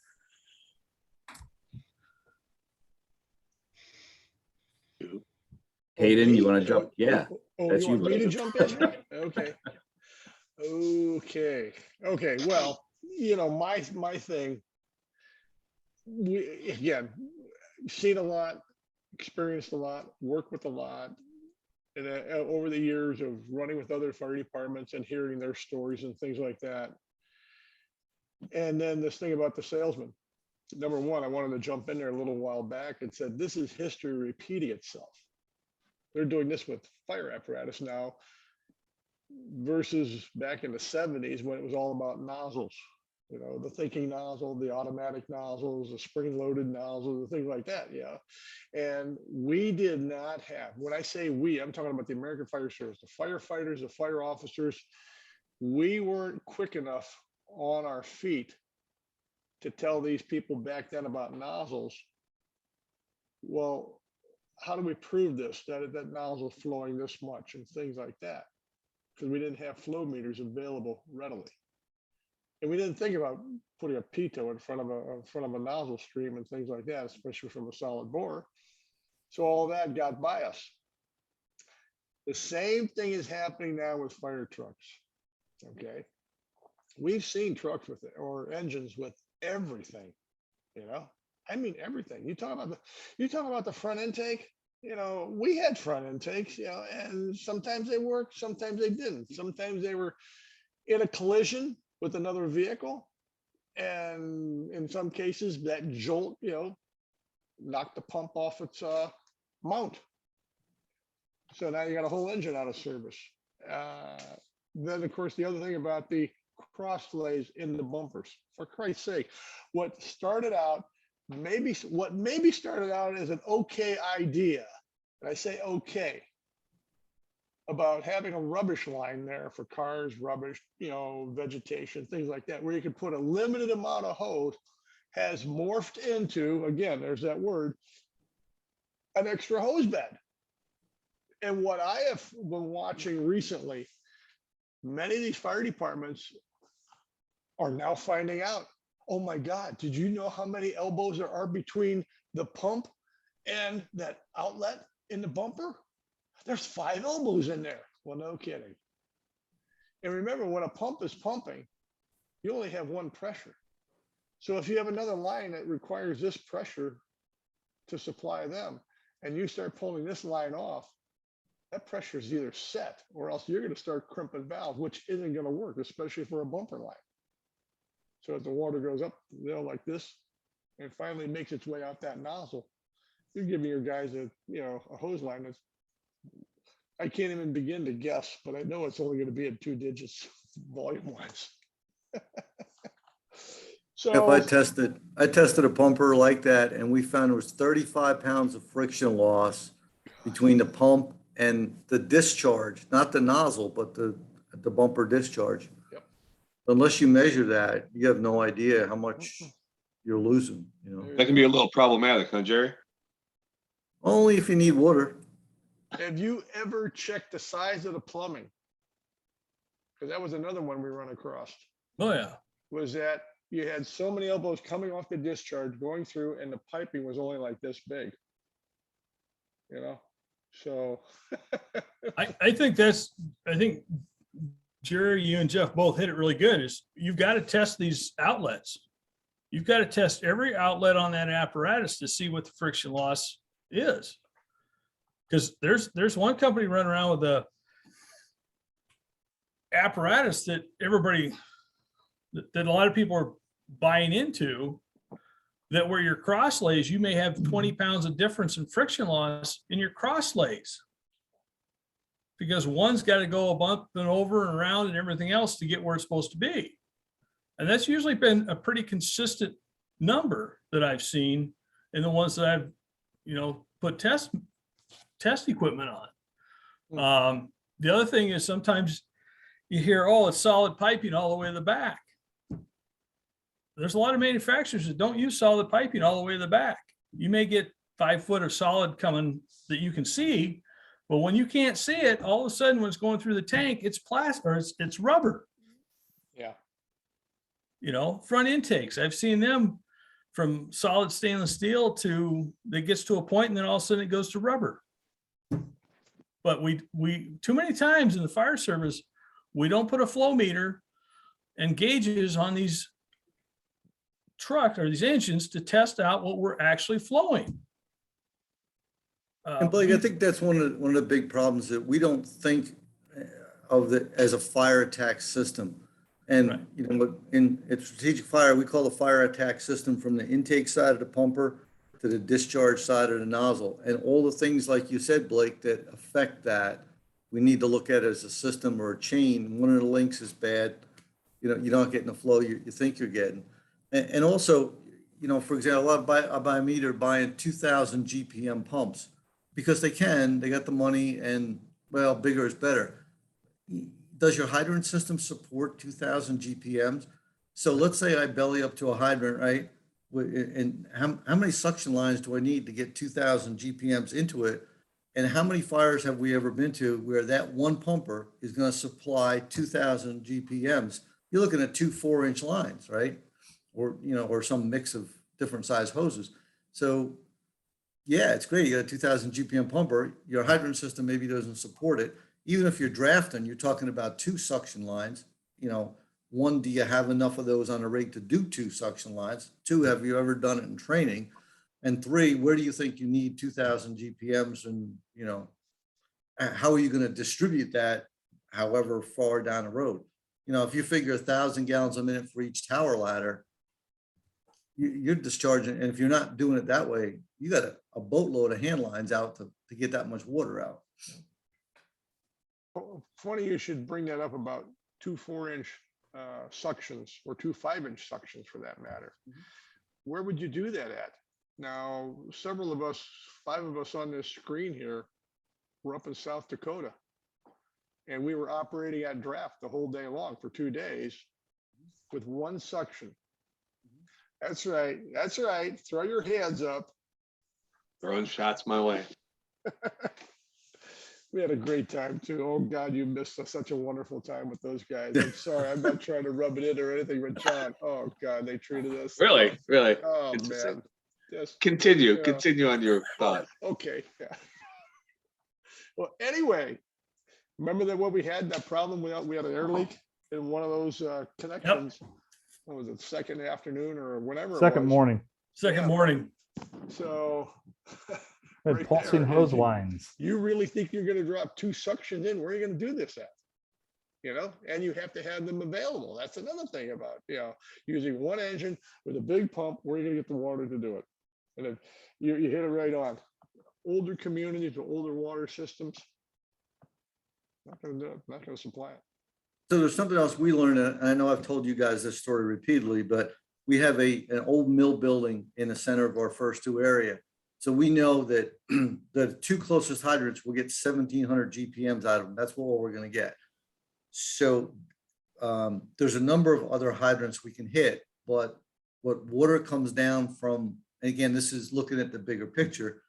Hayden, you want to jump? Yeah. Oh, That's you want you, me to brother. jump in here? Okay. Well, my thing, again, seen a lot, experienced a lot, worked with a lot, and over the years of running with other fire departments and hearing their stories and things like that. And then this thing about the salesman. Number one, I wanted to jump in there a little while back and said, this is history repeating itself. They're doing this with fire apparatus now versus back in the 70s when it was all about nozzles. The thinking nozzle, the automatic nozzles, the spring-loaded nozzles, the things like that. Yeah. And we did not have, when I say we, I'm talking about the American Fire Service, the firefighters, the fire officers. We weren't quick enough on our feet to tell these people back then about nozzles. Well, how do we prove this, that nozzle is flowing this much and things like that? Because we didn't have flow meters available readily. And we didn't think about putting a pitot in front of a nozzle stream and things like that, especially from a solid bore. So all that got by us. The same thing is happening now with fire trucks. Okay. We've seen trucks with it, or engines with everything, I mean, everything. You talk about the front intake, we had front intakes, and sometimes they worked, sometimes they didn't. Sometimes they were in a collision with another vehicle, and in some cases that jolt, knocked the pump off its mount. So now you got a whole engine out of service. Then of course the other thing about the cross lays in the bumpers, for Christ's sake, what started out what maybe started out as an okay idea, and I say okay, about having a rubbish line there for cars, rubbish, vegetation, things like that, where you could put a limited amount of hose, has morphed into, again, there's that word, an extra hose bed. And what I have been watching recently, many of these fire departments are now finding out, oh my God, did you know how many elbows there are between the pump and that outlet in the bumper? There's 5 elbows in there. Well, no kidding. And remember, when a pump is pumping, you only have one pressure. So if you have another line that requires this pressure to supply them, and you start pulling this line off, that pressure is either set or else you're going to start crimping valves, which isn't going to work, especially for a bumper line. So as the water goes up, like this, and finally makes its way out that nozzle, you're giving your guys a hose line that's, I can't even begin to guess, but I know it's only going to be in 2 digits volume wise. So If I tested a pumper like that, and we found there was 35 pounds of friction loss between the pump and the discharge, not the nozzle, but the bumper discharge. Yep. Unless you measure that, you have no idea how much you're losing, That can be a little problematic, huh, Jerry? Only if you need water. Have you ever checked the size of the plumbing? Because that was another one we run across. Oh, yeah. Was that you had so many elbows coming off the discharge going through, and the piping was only like this big. So I think Jerry, you and Jeff both hit it really good. Is you've got to test these outlets. You've got to test every outlet on that apparatus to see what the friction loss is. Because there's one company running around with the apparatus that that a lot of people are buying into, that where your cross lays, you may have 20 pounds of difference in friction loss in your cross lays. Because one's got to go a bump and over and around and everything else to get where it's supposed to be. And that's usually been a pretty consistent number that I've seen in the ones that I've, put test equipment on. The other thing is sometimes you hear, oh, it's solid piping all the way to the back. There's a lot of manufacturers that don't use solid piping all the way to the back. You may get 5 foot of solid coming that you can see, but when you can't see it, all of a sudden when it's going through the tank, it's plastic or it's rubber. yeah. Front intakes, I've seen them from solid stainless steel to that gets to a point and then all of a sudden it goes to rubber. But we too many times in the fire service, we don't put a flow meter and gauges on these truck or these engines to test out what we're actually flowing. And Blake, I think that's one of the big problems, that we don't think of it as a fire attack system. And Right. In strategic fire, we call the fire attack system from the intake side of the pumper to the discharge side of the nozzle, and all the things like you said, Blake, that affect that. We need to look at it as a system or a chain. One of the links is bad, you're not getting the flow you think you're getting. And also, for example, I buy a meter buying 2,000 GPM pumps because they got the money, and well, bigger is better. Does your hydrant system support 2,000 GPMs? So let's say I belly up to a hydrant, right? And how many suction lines do I need to get 2,000 GPMs into it? And how many fires have we ever been to where that one pumper is going to supply 2,000 GPMs? You're looking at 2 4-inch lines, right? Or some mix of different size hoses. So yeah, it's great. You got a 2,000 GPM pumper. Your hydrant system maybe doesn't support it. Even if you're drafting, you're talking about 2 suction lines. One, do you have enough of those on a rig to do 2 suction lines? 2, have you ever done it in training? And 3, where do you think you need 2,000 GPMs? And, how are you going to distribute that however far down the road? If you figure 1,000 gallons a minute for each tower ladder, you're discharging. And if you're not doing it that way, you got a boatload of hand lines out to get that much water out. Funny you should bring that up about 2 4-inch suctions or 2 5-inch suctions for that matter. where would you do that at? Now, several of us, 5 of us on this screen here, were up in South Dakota. And we were operating at draft the whole day long for 2 days with one suction. That's right. That's right. Throw your hands up. Throwing shots my way. We had a great time too. Oh God, you missed such a wonderful time with those guys. I'm sorry. I'm not trying to rub it in or anything, but John, oh God, they treated us. Really? Oh Interesting. man. Just, Continue. Yeah. Continue on your thought. okay. Yeah. Well, anyway, remember that what we had, that problem, we had an air leak in one of those connections. What was it, second afternoon or whatever? Second morning. Second Yeah. morning. So. And right pulsing there, hose you- lines. You really think you're gonna drop 2 suctions in? Where are you gonna do this at? You know, and you have to have them available. That's another thing about, using one engine with a big pump, where are you gonna get the water to do it? And if you hit it right on. Older communities with older water systems, not gonna do it, not gonna supply it. So there's something else we learned, and I know I've told you guys this story repeatedly, but we have an old mill building in the center of our first 2 area. So we know that the 2 closest hydrants will get 1,700 GPMs out of them. That's what we're going to get. So there's a number of other hydrants we can hit, but what water comes down from, and again, this is looking at the bigger picture,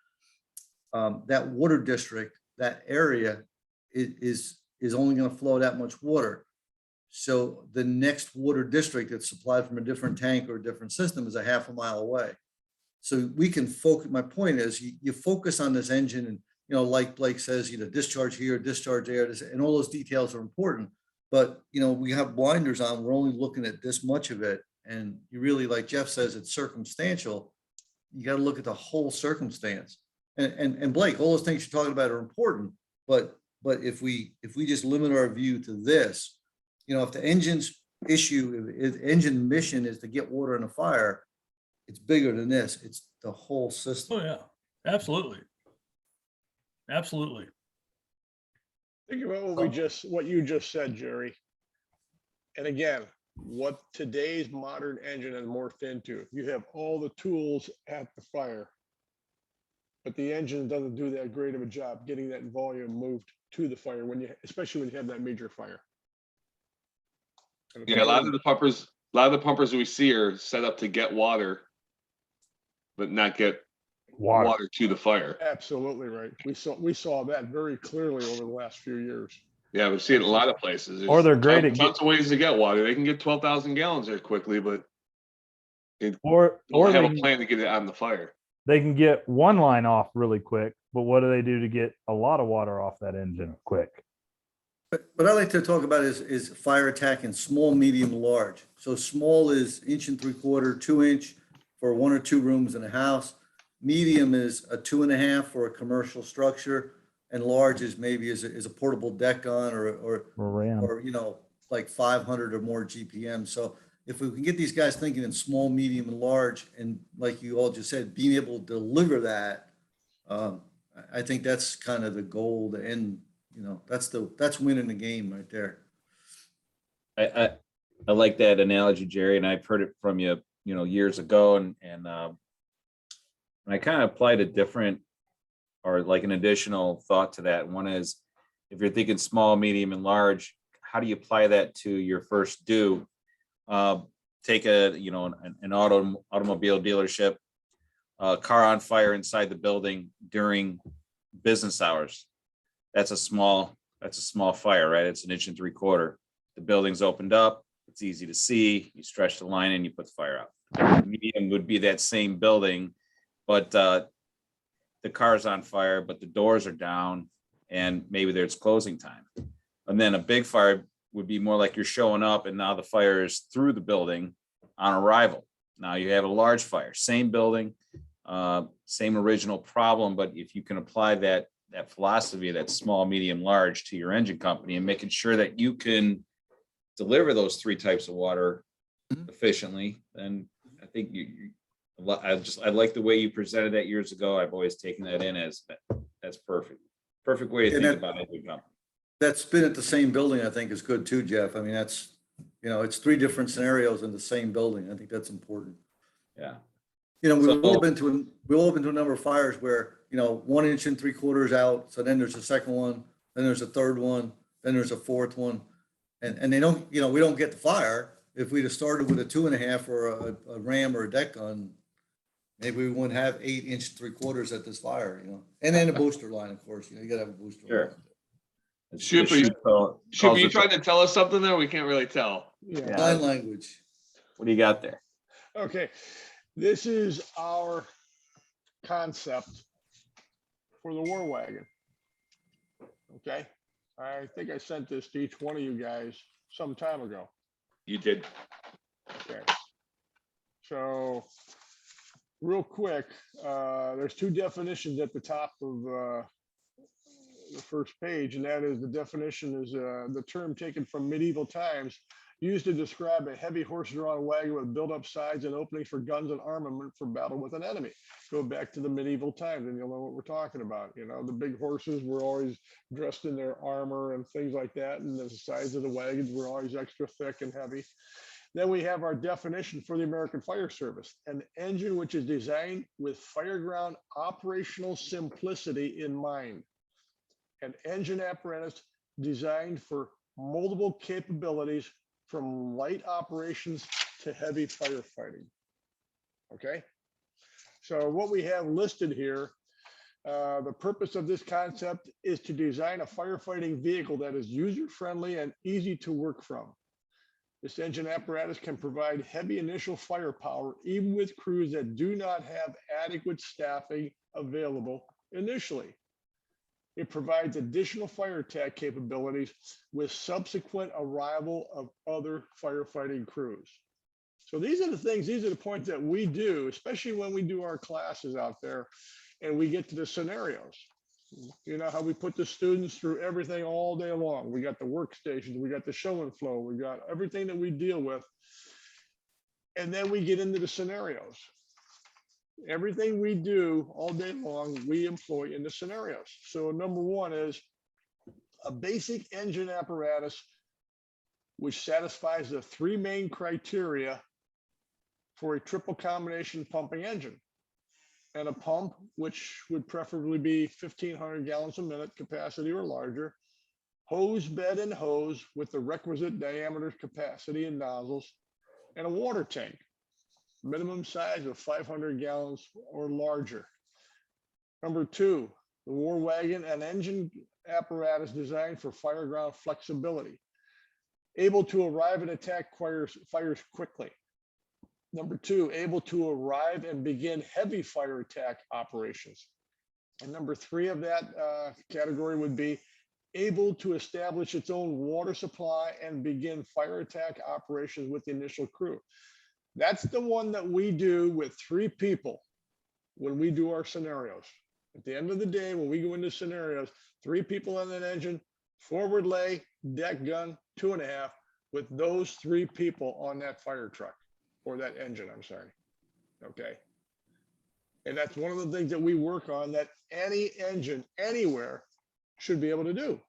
that water district, that area is only going to flow that much water. So the next water district that's supplied from a different tank or a different system is a half a mile away. So we can focus, my point is you focus on this engine and, like Blake says, discharge here, discharge there, and all those details are important. But, we have blinders on, we're only looking at this much of it. And you really, like Jeff says, it's circumstantial. You got to look at the whole circumstance. And Blake, all those things you're talking about are important. But if we just limit our view to this, if the engine's issue, if engine mission is to get water in a fire, it's bigger than this. It's the whole system. Oh, yeah, absolutely. Absolutely. Think about what you just said, Jerry. And again, what today's modern engine has morphed into. You have all the tools at the fire, but the engine doesn't do that great of a job getting that volume moved to the fire especially when you have that major fire. Yeah, a lot of the pumpers we see are set up to get water, but not get water to the fire. Absolutely right. We saw that very clearly over the last few years. Yeah, we've seen it in a lot of places. Or they're great tons, at tons of ways to get water. They can get 12,000 gallons there quickly, but or don't have they a can, plan to get it on the fire. they can get one line off really quick, but what do they do to get a lot of water off that engine quick? But I like to talk about is fire attack in small, medium, large. So small is 1 3/4, 2 inch for 1 or 2 rooms in a house. Medium is a 2.5 for a commercial structure, and large is maybe is a portable deck gun or like 500 or more GPM. So if we can get these guys thinking in small, medium, and large, and like you all just said, being able to deliver that, I think that's kind of the goal to end. That's winning the game right there. I like that analogy, Jerry, and I've heard it from you, years ago, and I kind of applied a different or like an additional thought to that. One is, if you're thinking small, medium, and large, how do you apply that to your first do? Take an automobile dealership, car on fire inside the building during business hours. That's a small fire, right? It's 1 3/4. The building's opened up. It's easy to see. You stretch the line and you put the fire out. Medium would be that same building, but the car's on fire, but the doors are down and maybe there's closing time. And then a big fire would be more like you're showing up and now the fire is through the building on arrival. Now you have a large fire, same building, same original problem, but if you can apply that philosophy, that small, medium, large to your engine company and making sure that you can deliver those 3 types of water efficiently, then I think I like the way you presented that years ago. I've always taken that in as that's perfect way to think about engine company. That spin at the same building, I think, is good too, Jeff. I mean, that's, it's 3 different scenarios in the same building. I think that's important. Yeah. You know, So- we've all been to a number of fires where, 1 3/4 out. So then there's a second one, then there's a third one, then there's a fourth one. And they don't, we don't get the fire. If we'd have started with a 2.5 or a ram or a deck gun, maybe we wouldn't have 8 3/4 at this fire, and then a booster line, of course, you gotta have a booster Sure. line. Shupe, Shupe, you trying to tell us something there? We can't really tell. Yeah. Sign language. What do you got there? Okay, this is our concept for the war wagon. Okay, I think I sent this to each one of you guys some time ago. You did. Okay. So real quick, there's 2 definitions at the top of the first page, and that is the definition is the term taken from medieval times used to describe a heavy horse-drawn wagon with built-up sides and openings for guns and armament for battle with an enemy. Go back to the medieval times and you'll know what we're talking about. The big horses were always dressed in their armor and things like that, and the sides of the wagons were always extra thick and heavy. Then we have our definition for the American Fire Service: an engine which is designed with fireground operational simplicity in mind. An engine apparatus designed for multiple capabilities from light operations to heavy firefighting. Okay, so what we have listed here, the purpose of this concept is to design a firefighting vehicle that is user-friendly and easy to work from. This engine apparatus can provide heavy initial firepower even with crews that do not have adequate staffing available initially. It provides additional fire attack capabilities with subsequent arrival of other firefighting crews. So these are the points that we do, especially when we do our classes out there and we get to the scenarios. You know how we put the students through everything all day long. We got the workstations, we got the show and flow, we got everything that we deal with. And then we get into the scenarios. Everything we do all day long, we employ in the scenarios. So number 1 is a basic engine apparatus which satisfies the 3 main criteria for a triple combination pumping engine. And a pump, which would preferably be 1,500 gallons a minute capacity or larger, hose bed and hose with the requisite diameter, capacity, and nozzles, and a water tank, minimum size of 500 gallons or larger. Number 2, the war wagon, an engine apparatus designed for fireground flexibility, able to arrive and attack fires quickly. Number 2, able to arrive and begin heavy fire attack operations. And number 3 of that category would be able to establish its own water supply and begin fire attack operations with the initial crew. That's the one that we do with 3 people when we do our scenarios. At the end of the day, when we go into scenarios, 3 people on an engine, forward lay, deck gun, 2.5, with those 3 people on that fire truck. Or that engine, I'm sorry. Okay. And that's one of the things that we work on that any engine anywhere should be able to do.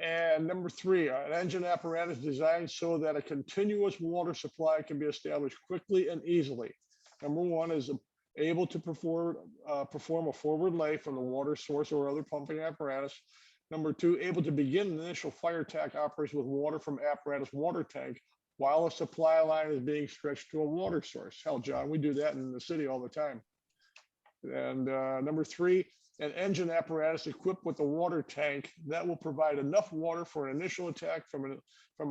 And number 3, an engine apparatus designed so that a continuous water supply can be established quickly and easily. Number 1 is able to perform a forward lay from the water source or other pumping apparatus. Number 2, able to begin an initial fire attack operation with water from apparatus water tank while a supply line is being stretched to a water source. Hell, John, we do that in the city all the time. And number 3, an engine apparatus equipped with a water tank that will provide enough water for an initial attack from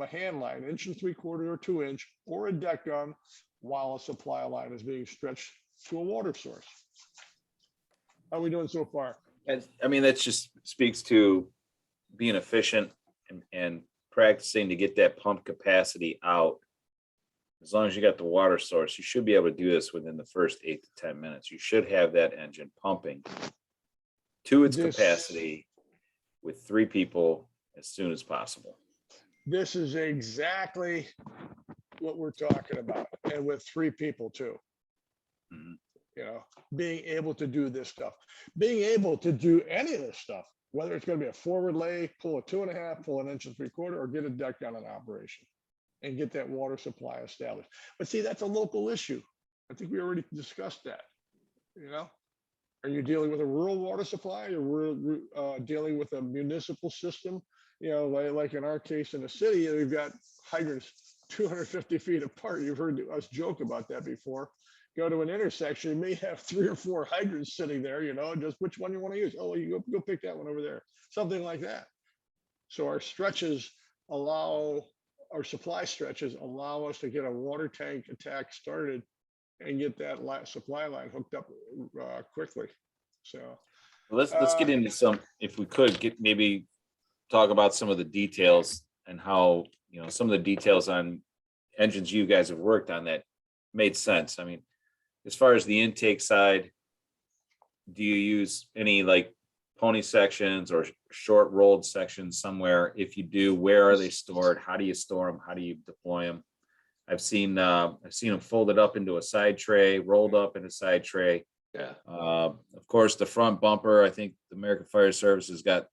a hand line, 1 3/4 or 2 inch, or a deck gun while a supply line is being stretched to a water source. How are we doing so far? I mean, that just speaks to being efficient and practicing to get that pump capacity out. As long as you got the water source, you should be able to do this within the first 8 to 10 minutes. You should have that engine pumping to its capacity with 3 people as soon as possible. This is exactly what we're talking about, and with 3 people too. Mhm. You know, being able to do this stuff, being able to do any of this stuff, whether it's going to be a forward lay, pull a 2.5, pull an 1 3/4, or get a deck gun in operation. and get that water supply established. But see, that's a local issue. I think we already discussed that, you know? Are you dealing with a rural water supply, or we're dealing with a municipal system? You know, like in our case in the city, we've got hydrants 250 feet apart. You've heard us joke about that before. Go to an intersection, you may have 3 or 4 hydrants sitting there, you know, just which one you want to use. Oh, you go pick that one over there, something like that. So our stretches allow, our supply stretches allow us to get a water tank attack started and get that supply line hooked up quickly. So Let's get into some, if we could get, maybe talk about some of the details and how, you know, some of the details on engines you guys have worked on that made sense. I mean, as far as the intake side, do you use any like pony sections or short rolled sections somewhere? If you do, where are they stored? How do you store them? How do you deploy them? I've seen them folded up into a side tray, rolled up in a side tray. Yeah. Of course, the front bumper, I think the American Fire Service has got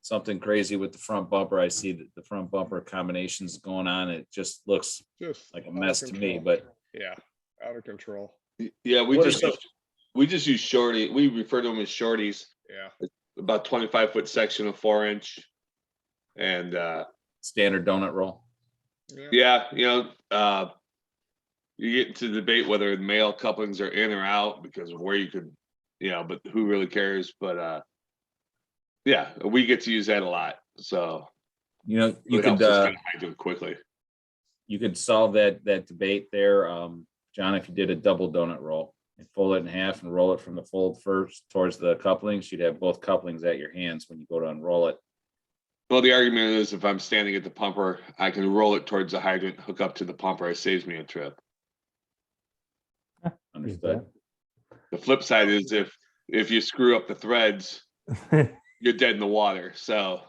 something crazy with the front bumper. I see that the front bumper combinations going on. It just looks just like a out of mess to me, control. but Yeah, out of control. Yeah, What are some- we just use shorty. We refer to them as shorties. Yeah. About 25-foot section of 4-inch, and standard donut roll. yeah, you know, you get into the debate whether the male couplings are in or out because of where you could, you know, but who really cares? But yeah, we get to use that a lot. So You know, you it helps could us get hydrant quickly. you could solve that debate there, John, if you did a double donut roll and fold it in half and roll it from the fold first towards the couplings. You'd have both couplings at your hands when you go to unroll it. Well, the argument is if I'm standing at the pumper, I can roll it towards the hydrant, hook up to the pumper. It saves me a trip. Understood. The flip side is if you screw up the threads, you're dead in the water. So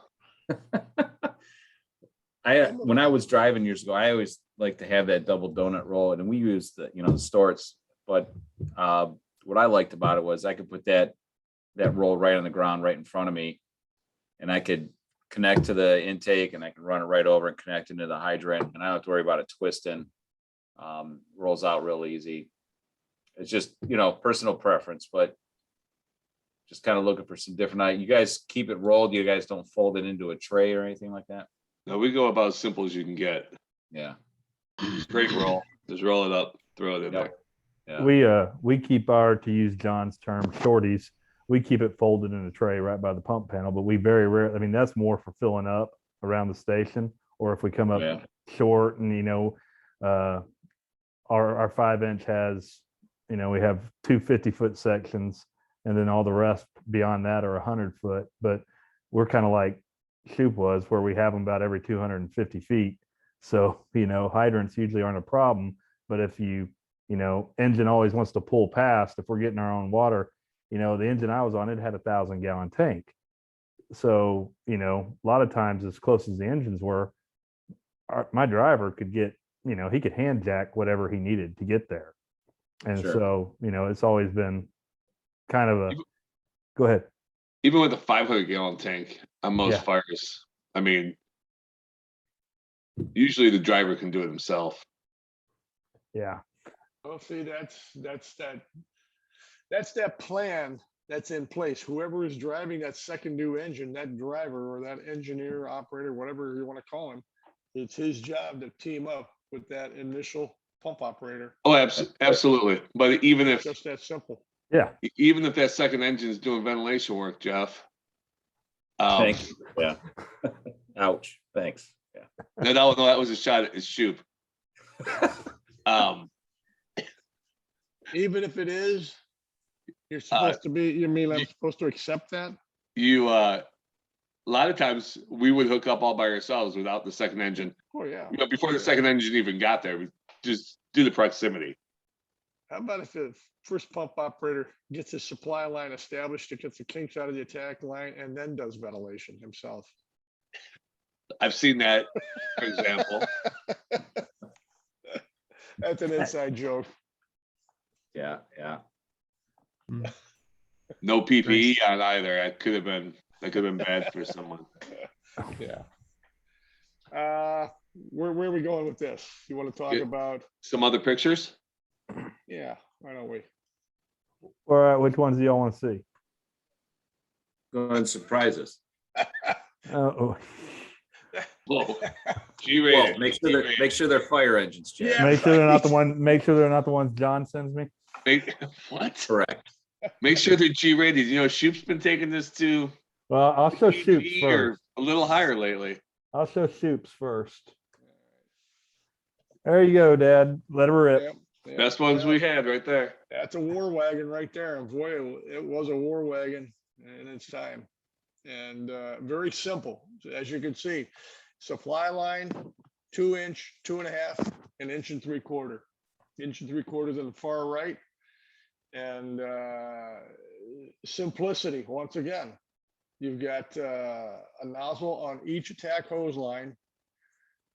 When I was driving years ago, I always like to have that double donut roll, and we used the, you know, the Storts. But what I liked about it was I could put that roll right on the ground, right in front of me, and I could connect to the intake, and I can run it right over and connect into the hydrant, and I don't have to worry about it twisting. Rolls out real easy. It's just, you know, personal preference, but just kind of looking for some different. You guys keep it rolled. You guys don't fold it into a tray or anything like that. no, we go about as simple as you can get. Yeah. Straight roll. Just roll it up, throw it in there. Yeah. We keep our, to use John's term, shorties. We keep it folded in a tray right by the pump panel, but we very rarely, I mean, that's more for filling up around the station, or if we come up short and, you know, our 5-inch has, you know, we have 2 50-foot sections, and then all the rest beyond that are 100-foot, but we're kind of like Shupe was, where we have them about every 250 feet. So, you know, hydrants usually aren't a problem, but if you know, engine always wants to pull past, if we're getting our own water, you know, the engine I was on, it had a 1,000-gallon tank. So, you know, a lot of times as close as the engines were, my driver could get, you know, he could hand jack whatever he needed to get there. And so, you know, it's always been kind of a, go ahead. Even with a 500-gallon tank on most fires, I mean, usually the driver can do it himself. Yeah. Well, see, that's that plan that's in place. Whoever is driving that second new engine, that driver or that engineer, operator, whatever you want to call him, it's his job to team up with that initial pump operator. Oh, absolutely. But even if Just that simple. Yeah. even if that second engine is doing ventilation work, Jeff. Thank you. Yeah. Ouch. Thanks. Yeah. No, that was a shot at Shupe. Even if it is, you're supposed to be, you mean I'm supposed to accept that? You a lot of times we would hook up all by ourselves without the second engine. Oh, yeah. You know, before the second engine even got there, we just do the proximity. How about if the first pump operator gets his supply line established, it gets the kinks out of the attack line, and then does ventilation himself? I've seen that, for example. That's an inside joke. Yeah. Yeah. No PPE on either. That could have been bad for someone. Yeah. where are we going with this? You want to talk Yeah. about, Some other pictures? yeah, why don't we? All right, which ones do y'all want to see? Go ahead and surprise us. Oh, Whoa. Well, G-rated. make sure they're fire engines, Jeff. Yeah. make sure they're not the right. one. Make sure they're not the ones John sends me. What? Correct. Make sure they're G-rated. You know, Shupe's been taking this to Well, I'll show PG Shoops or first. a little higher lately. I'll show Shoops first. There you go, Dad. Let her rip. Yep, yep, Best ones yeah. we had right there. That's a war wagon right there. And boy, it was a war wagon in its time. And very simple. As you can see, supply line, 2 inch, 2.5, 1 3/4 inches. 1 3/4 in the far right. And simplicity, once again. You've got a nozzle on each attack hose line.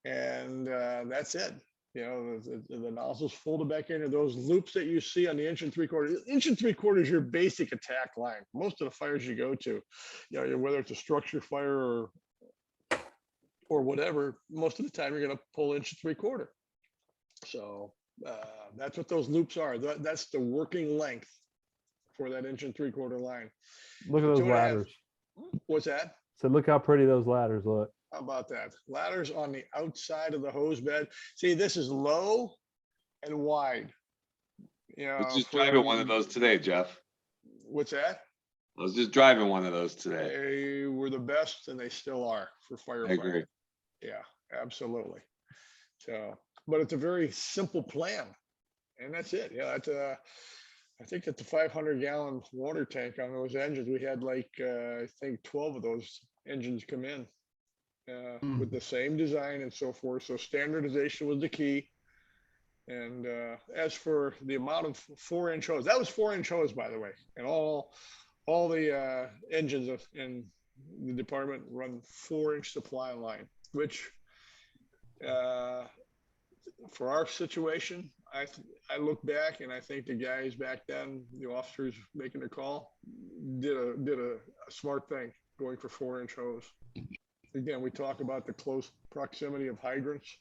And that's it. You know, the nozzles folded back into those loops that you see on the 1 3/4. 1 3/4 is your basic attack line. Most of the fires you go to, you know, whether it's a structure fire or whatever, most of the time you're going to pull 1 3/4. So that's what those loops are. That's the working length for that 1 3/4 line. Look at those 2.5. ladders. What's that? So look how pretty those ladders look. How about that? Ladders on the outside of the hose bed. See, this is low and wide. You know, I was just driving one of those today, Jeff. What's that? I was just driving one of those today. They were the best and they still are for I agree. firefighting. Yeah, absolutely. So, but it's a very simple plan. And that's it. Yeah, it's I think it's a 500-gallon water tank on those engines. We had like, I think 12 of those engines come in with the same design and so forth. So standardization was the key. And as for the amount of 4-inch hose, that was 4-inch hose, by the way. And all the engines in the department run 4-inch supply line, which for our situation, I look back and I think the guys back then, the officers making the call, did a smart thing going for 4-inch hose. Again, we talk about the close proximity of hydrants.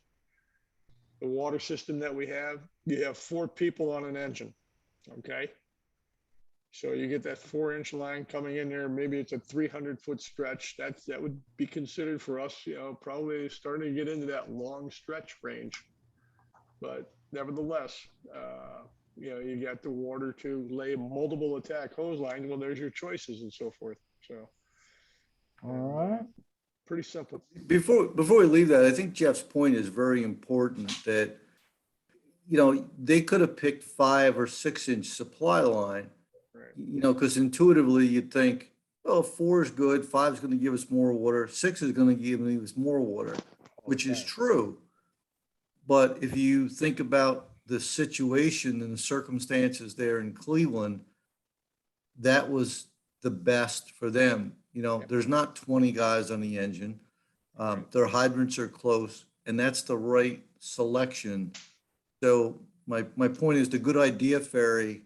The water system that we have, you have 4 people on an engine, okay? So you get that 4-inch line coming in there, maybe it's a 300-foot stretch. That would be considered for us, you know, probably starting to get into that long stretch range. But nevertheless, you know, you got the water to lay multiple attack hose lines. Well, there's your choices and so forth. So, All right. pretty simple. Before we leave that, I think Jeff's point is very important that, you know, they could have picked 5 or 6-inch supply line, Right. you know, because intuitively you'd think, oh, 4 is good, 5 is going to give us more water, 6 is going to give us more water, which is true. But if you think about the situation and the circumstances there in Cleveland, that was the best for them. You know, there's not 20 guys on the engine. Their hydrants are close, and that's the right selection. So my point is the good idea fairy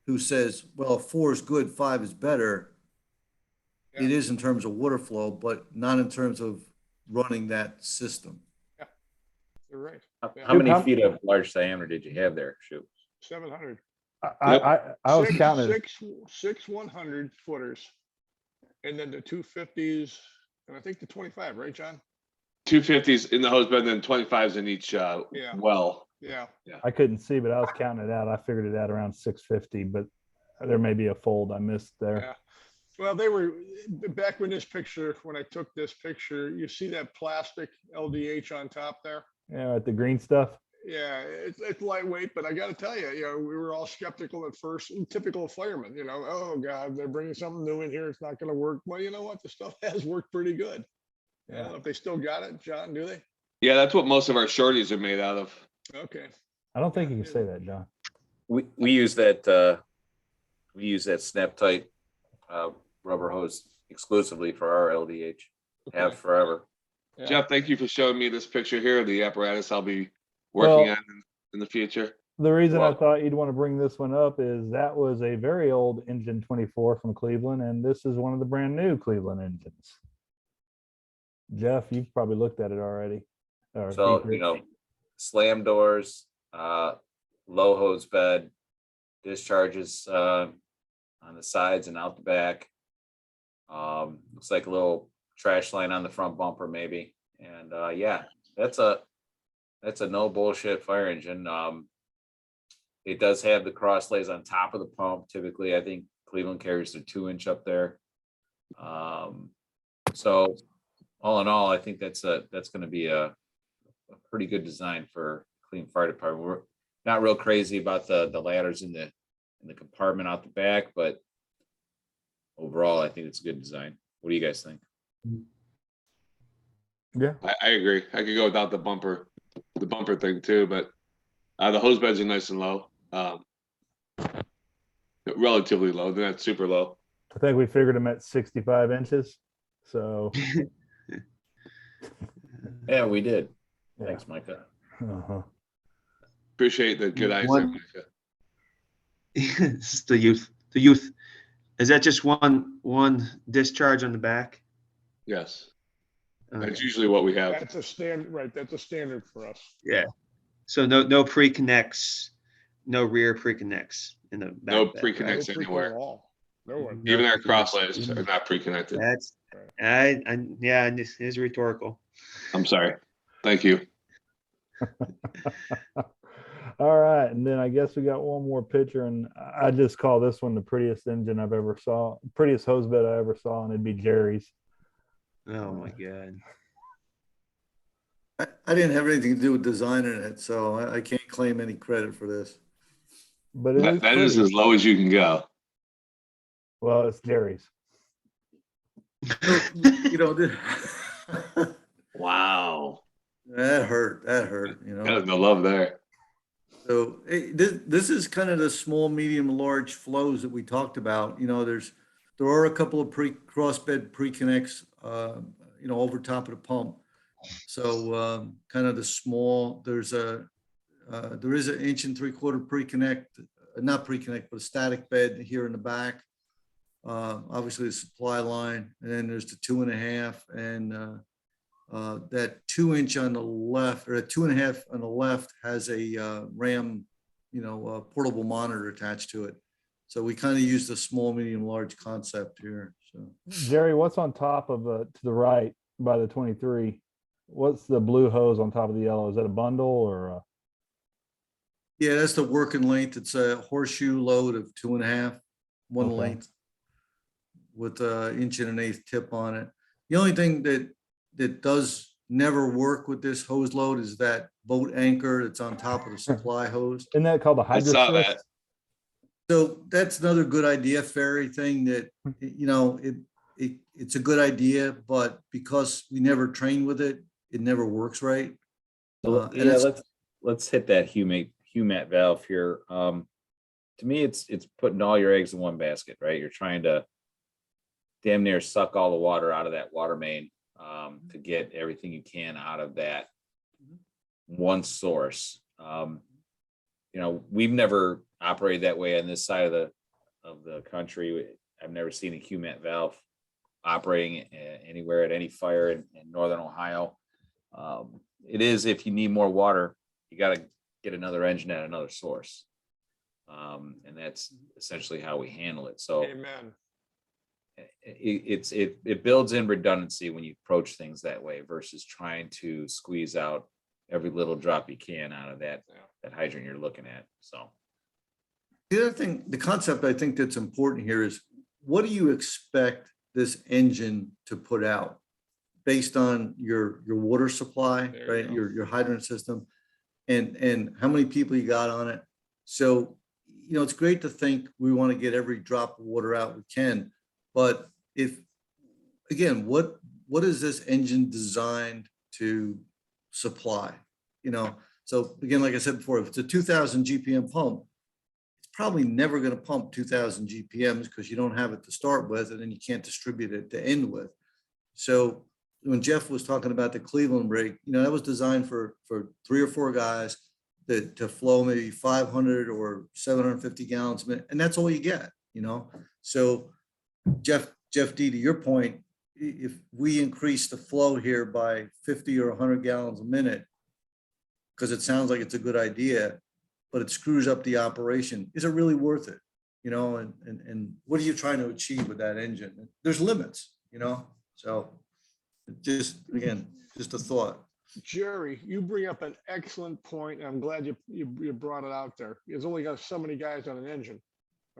who says, well, 4 is good, 5 is better. Yeah. It is in terms of water flow, but not in terms of running that system. You're right. How many feet of large diameter did you have there, Shupe? 700. I was counting. Six 100 footers. And then the 250s, and I think the 25, right, John? 250s in the hose bed, and then 25s in each well. Yeah. I couldn't see, but I was counting it out. I figured it out around 650, but there may be a fold I missed there. Yeah. Well, they were back when I took this picture, you see that plastic LDH on top there? Yeah, at the green stuff. Yeah, it's lightweight, but I got to tell you, you know, we were all skeptical at first, typical of firemen, you know, oh God, they're bringing something new in here. It's not going to work. Well, you know what? The stuff has worked pretty good. Yeah. I don't know if they still got it, John, do they? Yeah, that's what most of our shorties are made out of. Okay. I don't think you can say that, John. We use that snap tight rubber hose exclusively for our LDH. Have forever. Yeah. Jeff, thank you for showing me this picture here of the apparatus I'll be working on in the future. The reason I thought you'd want to bring this one up is that was a very old engine 24 from Cleveland, and this is one of the brand new Cleveland engines. Jeff, you've probably looked at it already. Or So, Diederich. slam doors, low hose bed, discharges on the sides and out the back. Looks like a little trash line on the front bumper maybe. And yeah, that's a no bullshit fire engine. It does have the cross lays on top of the pump. Typically, I think Cleveland carries their 2-inch up there. So all in all, I think that's going to be a pretty good design for Cleveland Fire Department. We're not real crazy about the ladders in the compartment out the back, but overall, I think it's a good design. What do you guys think? Yeah. I agree. I could go without the bumper thing too, but the hose beds are nice and low. Relatively low. They're not super low. I think we figured them at 65 inches. So Yeah, we did. yeah. Thanks, Micah. Uh-huh. Appreciate the good eyes. One- Micah. It's the youth. The youth. Is that just one discharge on the back? Yes. Okay. That's usually what we have. That's a standard, right? That's a standard for us. Yeah. So no pre-connects, no rear pre-connects in the back. No of that, pre-connects No freaking anywhere. at all. No one. Even our cross lays are not pre-connected. That's yeah, it is rhetorical. I'm sorry. Thank you. All right, and then I guess we got one more picture, and I just call this one the prettiest engine I've ever saw, prettiest hose bed I ever saw, and it'd be Jerry's. Oh my God. I didn't have anything to do with designing it, so I can't claim any credit for this. But it is That is pretty. as low as you can go. Well, it's Jerry's. You know, Wow. that hurt, you know. Got no love there. So this is kind of the small, medium, large flows that we talked about. You know, there are a couple of crossbed pre-connects, you know, over top of the pump. So kind of the small, there is an 1 3/4 pre-connect, not pre-connect, but a static bed here in the back. Obviously the supply line, and then there's the 2.5, and that 2-inch on the left, or a 2.5 on the left, has a RAM, you know, portable monitor attached to it. So we kind of use the small, medium, large concept here. So Jerry, what's on top of to the right by the 23? What's the blue hose on top of the yellow? Is that a bundle or? yeah, that's the working length. It's a horseshoe load of 2.5, one Okay. length, with an 1.125 tip on it. The only thing that does never work with this hose load is that boat anchor that's on top of the supply hose. Isn't that called the I saw hydro? that. So that's another good idea, Ferry thing that, you know, it's a good idea, but because we never train with it, it never works right. So And yeah, it's- let's hit that Humat valve here. To me, it's putting all your eggs in one basket, right? You're trying to damn near suck all the water out of that water main to get everything you can out of that one source. You know, we've never operated that way on this side of the country. I've never seen a Humat valve operating anywhere at any fire in northern Ohio. It is, if you need more water, you got to get another engine at another source. And that's essentially how we handle it. So Amen. it builds in redundancy when you approach things that way versus trying to squeeze out every little drop you can out of that hydrant you're looking at. So The other thing, the concept I think that's important here is, what do you expect this engine to put out based on your water supply, There you right? go. Your hydrant system, and how many people you got on it. So, you know, it's great to think we want to get every drop of water out we can, but again, what is this engine designed to supply? You know, so again, like I said before, if it's a 2,000 GPM pump, it's probably never going to pump 2,000 GPMs because you don't have it to start with, and then you can't distribute it to end with. So when Jeff was talking about the Cleveland rig, you know, that was designed for 3 or 4 guys to flow maybe 500 or 750 gallons a minute, and that's all you get, you know. So Jeff D, to your point, if we increase the flow here by 50 or 100 gallons a minute, because it sounds like it's a good idea, but it screws up the operation, is it really worth it? You know, and what are you trying to achieve with that engine? There's limits, you know, so just, again, just a thought. Jerry, you bring up an excellent point. I'm glad you brought it out there. There's only got so many guys on an engine.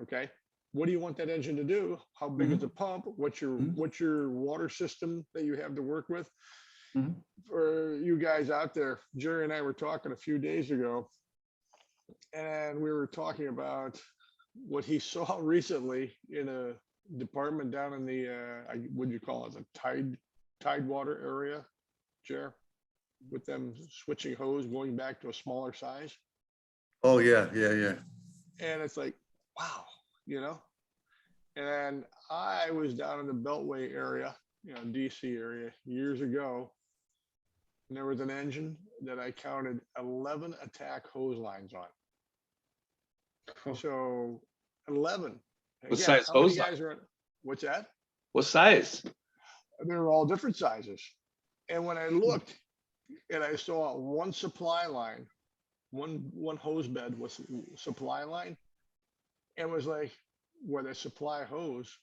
Okay. What do you want that engine to do? How big is the pump? What's your water system that you have to work with? For you guys out there, Jerry and I were talking a few days ago, and we were talking about what he saw recently in a department down in the what do you call it, the Tidewater area, Jer, with them switching hose, going back to a smaller size. Oh yeah. And it's like, wow, you know. And I was down in the Beltway area, you know, DC area years ago, and there was an engine that I counted 11 attack hose lines on. So 11. What Again, size how many hose line? guys are on? What's that? What size? They're all different sizes. And when I looked and I saw one supply line, one hose bed was supply line, and was like, with a supply hose,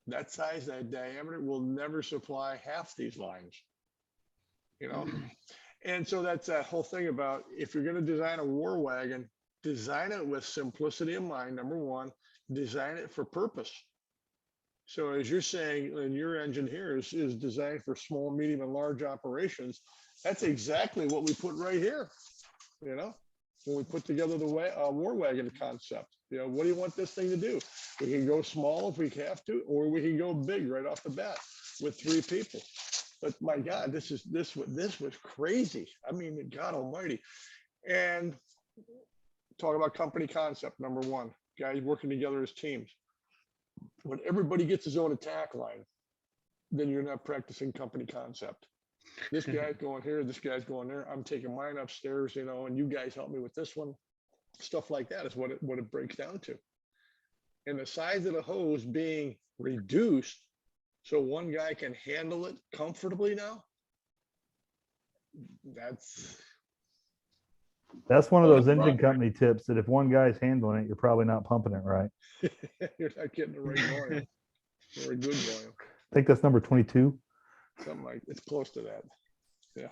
that size, that diameter will never supply half these lines, you know? And so that's that whole thing about, if you're going to design a war wagon, design it with simplicity in mind. Number one, design it for purpose. So as you're saying, and your engine here is designed for small, medium, and large operations. That's exactly what we put right here, you know, when we put together the war wagon concept. You know, what do you want this thing to do? We can go small if we have to, or we can go big right off the bat with 3 people. But my God, this was crazy. I mean, God Almighty. And talk about company concept. Number one, guys working together as teams. When everybody gets his own attack line, then you're not practicing company concept. This guy's going here, this guy's going there. I'm taking mine upstairs, you know, and you guys help me with this one. Stuff like that is what it breaks down to. And the size of the hose being reduced so one guy can handle it comfortably now. That's one of those engine company tips that if one guy's handling it, you're probably not pumping it right. You're not getting the right volume or a good volume. I think that's number 22. Something like, it's close to that. Yeah.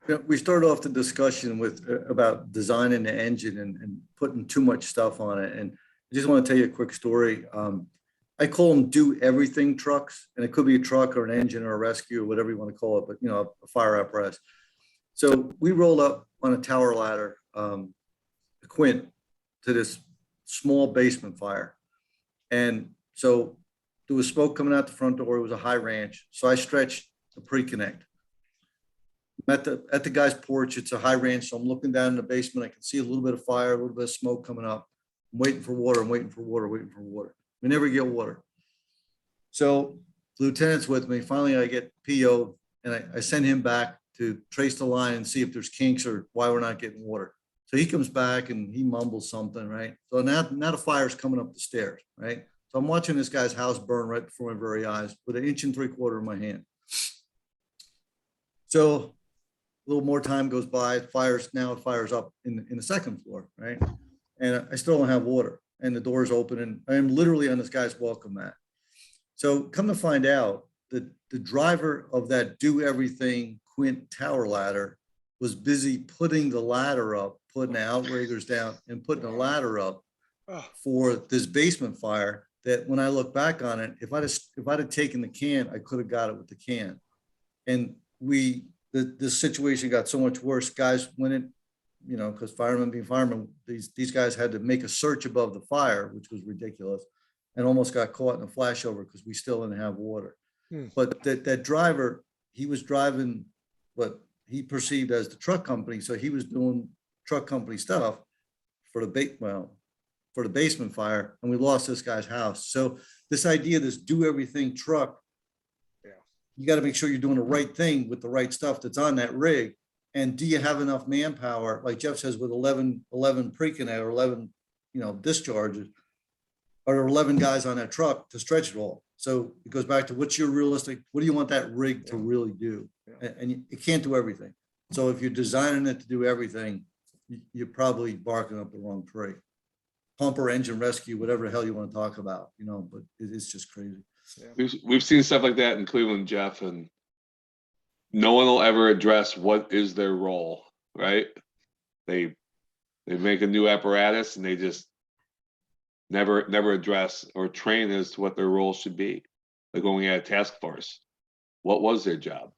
Yeah, we started off the discussion with about designing the engine and putting too much stuff on it. And I just want to tell you a quick story. I call them do everything trucks, and it could be a truck or an engine or a rescue or whatever you want to call it, but you know, a fire apparatus. So we rolled up on a tower ladder, a quint, to this small basement fire. And so there was smoke coming out the front door. It was a high ranch. So I stretched the pre-connect. At the guy's porch, it's a high ranch. So I'm looking down in the basement. I can see a little bit of fire, a little bit of smoke coming up. I'm waiting for water. I'm waiting for water, waiting for water. We never get water. So the lieutenant's with me. Finally, I get PO and I send him back to trace the line and see if there's kinks or why we're not getting water. So he comes back and he mumbles something, right? So now the fire's coming up the stairs, right? So I'm watching this guy's house burn right before my very eyes with 1 3/4 in my hand. So a little more time goes by, fires up in the second floor, right? And I still don't have water, and the door's open, and I am literally on this guy's welcome mat. So come to find out that the driver of that do everything quint tower ladder was busy putting the ladder up, putting the outriggers down, and putting the ladder up for this basement fire. That when I look back on it, if I'd have taken the can, I could have got it with the can. And this situation got so much worse. Guys went in, you know, because firemen being firemen, these guys had to make a search above the fire, which was ridiculous, and almost got caught in a flashover because we still didn't have water. But that driver, he was driving what he perceived as the truck company, so he was doing truck company stuff for the basement fire, and we lost this guy's house. So this idea, this do everything truck, you got to make sure you're doing the right thing with the right stuff that's on that rig. And do you have enough manpower? Like Jeff says, with 11 pre-connect or 11, you know, discharges, or 11 guys on that truck to stretch it all. So it goes back to what's your realistic, what do you want that rig to really do? And it can't do everything. So if you're designing it to do everything, you're probably barking up the wrong tree. Pumper, engine rescue, whatever the hell you want to talk about, but it's just crazy. We've seen stuff like that in Cleveland, Jeff, and no one will ever address what is their role, right? They make a new apparatus and they just never address or train as to what their role should be. Like when we had a task force, what was their job?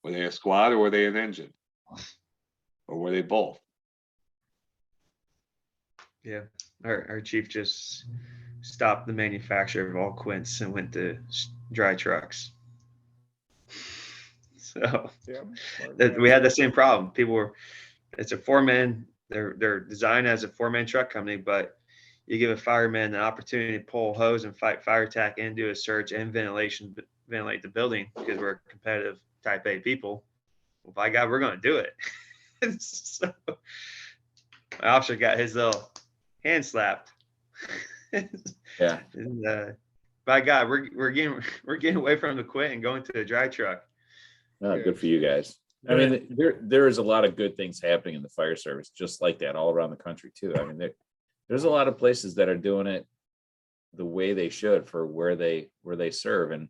Were they a squad or were they an engine? Or were they both? Yeah, our chief just stopped the manufacture of all quints and went to dry trucks. So we had the same problem. It's a 4-man, they're designed as a 4-man truck company, but you give a fireman an opportunity to pull a hose and fight fire attack and do a search and ventilate the building because we're competitive type A people. Well, by God, we're going to do it. So my officer got his little hand slapped. Yeah. And, by God, we're getting away from the quit and going to a dry truck. Oh, good for you guys. I mean, there is a lot of good things happening in the fire service, just like that all around the country too. I mean, there's a lot of places that are doing it the way they should for where they serve. And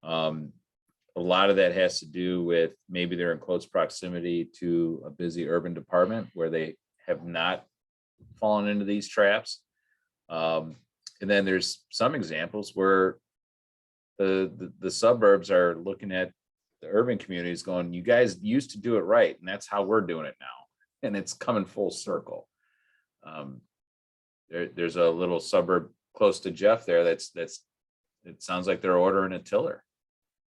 a lot of that has to do with maybe they're in close proximity to a busy urban department where they have not fallen into these traps. And then there's some examples where the suburbs are looking at the urban communities going, you guys used to do it right, and that's how we're doing it now. And it's coming full circle. There's a little suburb close to Jeff there it sounds like they're ordering a tiller,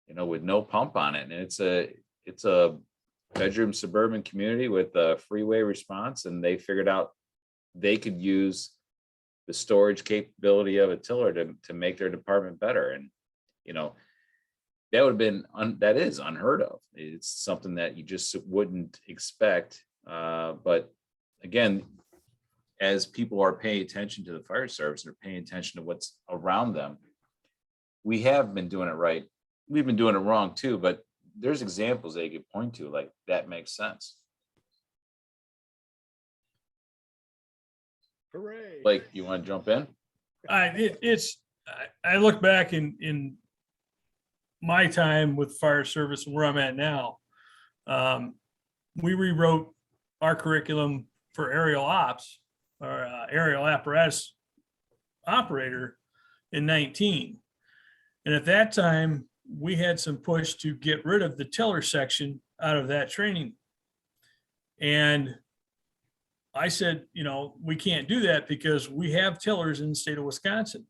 with no pump on it. And it's a bedroom suburban community with a freeway response, and they figured out they could use the storage capability of a tiller to make their department better. And that would have been that is unheard of. It's something that you just wouldn't expect. But again, as people are paying attention to the fire service and are paying attention to what's around them, we have been doing it right. We've been doing it wrong too, but there's examples they could point to like that makes sense. Hooray. Blake, you want to jump in? I look back in my time with fire service and where I'm at now. We rewrote our curriculum for aerial ops or aerial apparatus operator in 19. And at that time, we had some push to get rid of the tiller section out of that training. And I said, we can't do that because we have tillers in the state of Wisconsin.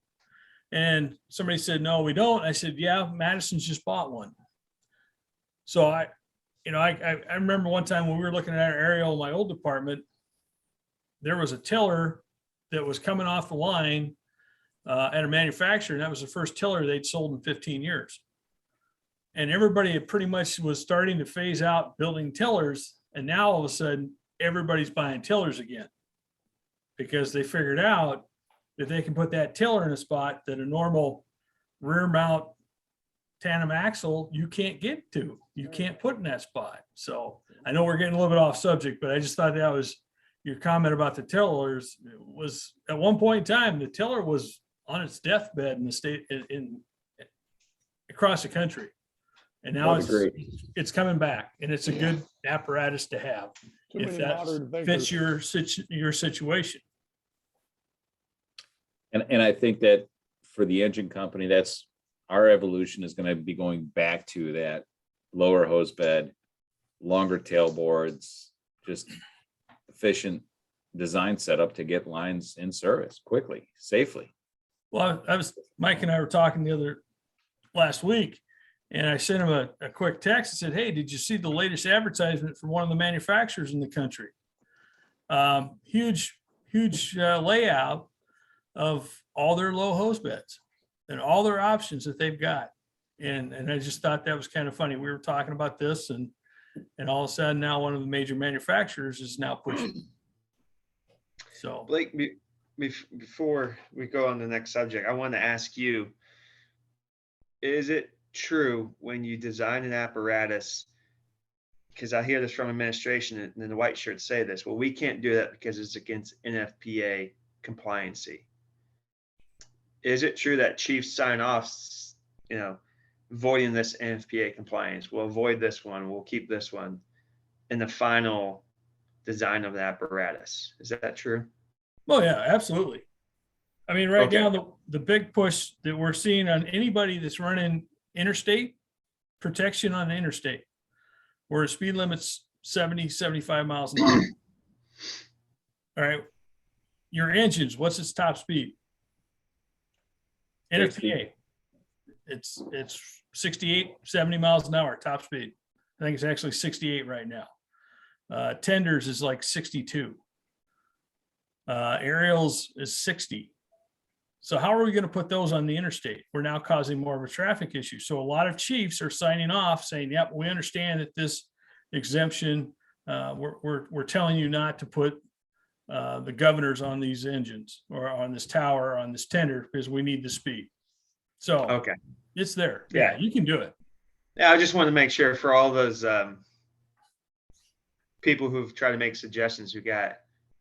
And somebody said, no, we don't. I said, yeah, Madison's just bought one. So I remember one time when we were looking at our aerial in my old department, there was a tiller that was coming off the line at a manufacturer. And that was the first tiller they'd sold in 15 years. And everybody pretty much was starting to phase out building tillers. And now all of a sudden, everybody's buying tillers again because they figured out that they can put that tiller in a spot that a normal rear mount tandem axle you can't get to. You can't put in that spot. So I know we're getting a little bit off subject, but I just thought that was your comment about the tillers. Was at one point in time, the tiller was on its deathbed in the state in across the country. And now it's coming back, and it's a good apparatus to have if that fits your situation. And I think that for the engine company, that's our evolution is going to be going back to that lower hose bed, longer tailboards, just efficient design setup to get lines in service quickly, safely. Well, Mike and I were talking last week, and I sent him a quick text and said, hey, did you see the latest advertisement from one of the manufacturers in the country? Huge layout of all their low hose beds and all their options that they've got. And I just thought that was kind of funny. We were talking about this and all of a sudden now one of the major manufacturers is now pushing. So Blake, before we go on to the next subject, I want to ask you, is it true when you design an apparatus, because I hear this from administration and then the white shirts say this, well, we can't do that because it's against NFPA compliancy. Is it true that chiefs sign off, voiding this NFPA compliance? We'll avoid this one, we'll keep this one in the final design of the apparatus. Is that true? Oh, yeah, absolutely. I mean, right Okay. now, the big push that we're seeing on anybody that's running interstate, protection on the interstate, where the speed limit's 70, 75 miles an hour. All right. Your engines, what's its top speed? NFPA. It's 68, 70 miles an hour, top speed. I think it's actually 68 right now. Tenders is like 62. Aerials is 60. So how are we going to put those on the interstate? We're now causing more of a traffic issue. So a lot of chiefs are signing off saying, yep, we understand that this exemption, we're telling you not to put the governors on these engines or on this tower, or on this tender, because we need the speed. So Okay. it's there. Yeah, you can do it. Yeah, I just want to make sure for all those people who've tried to make suggestions who got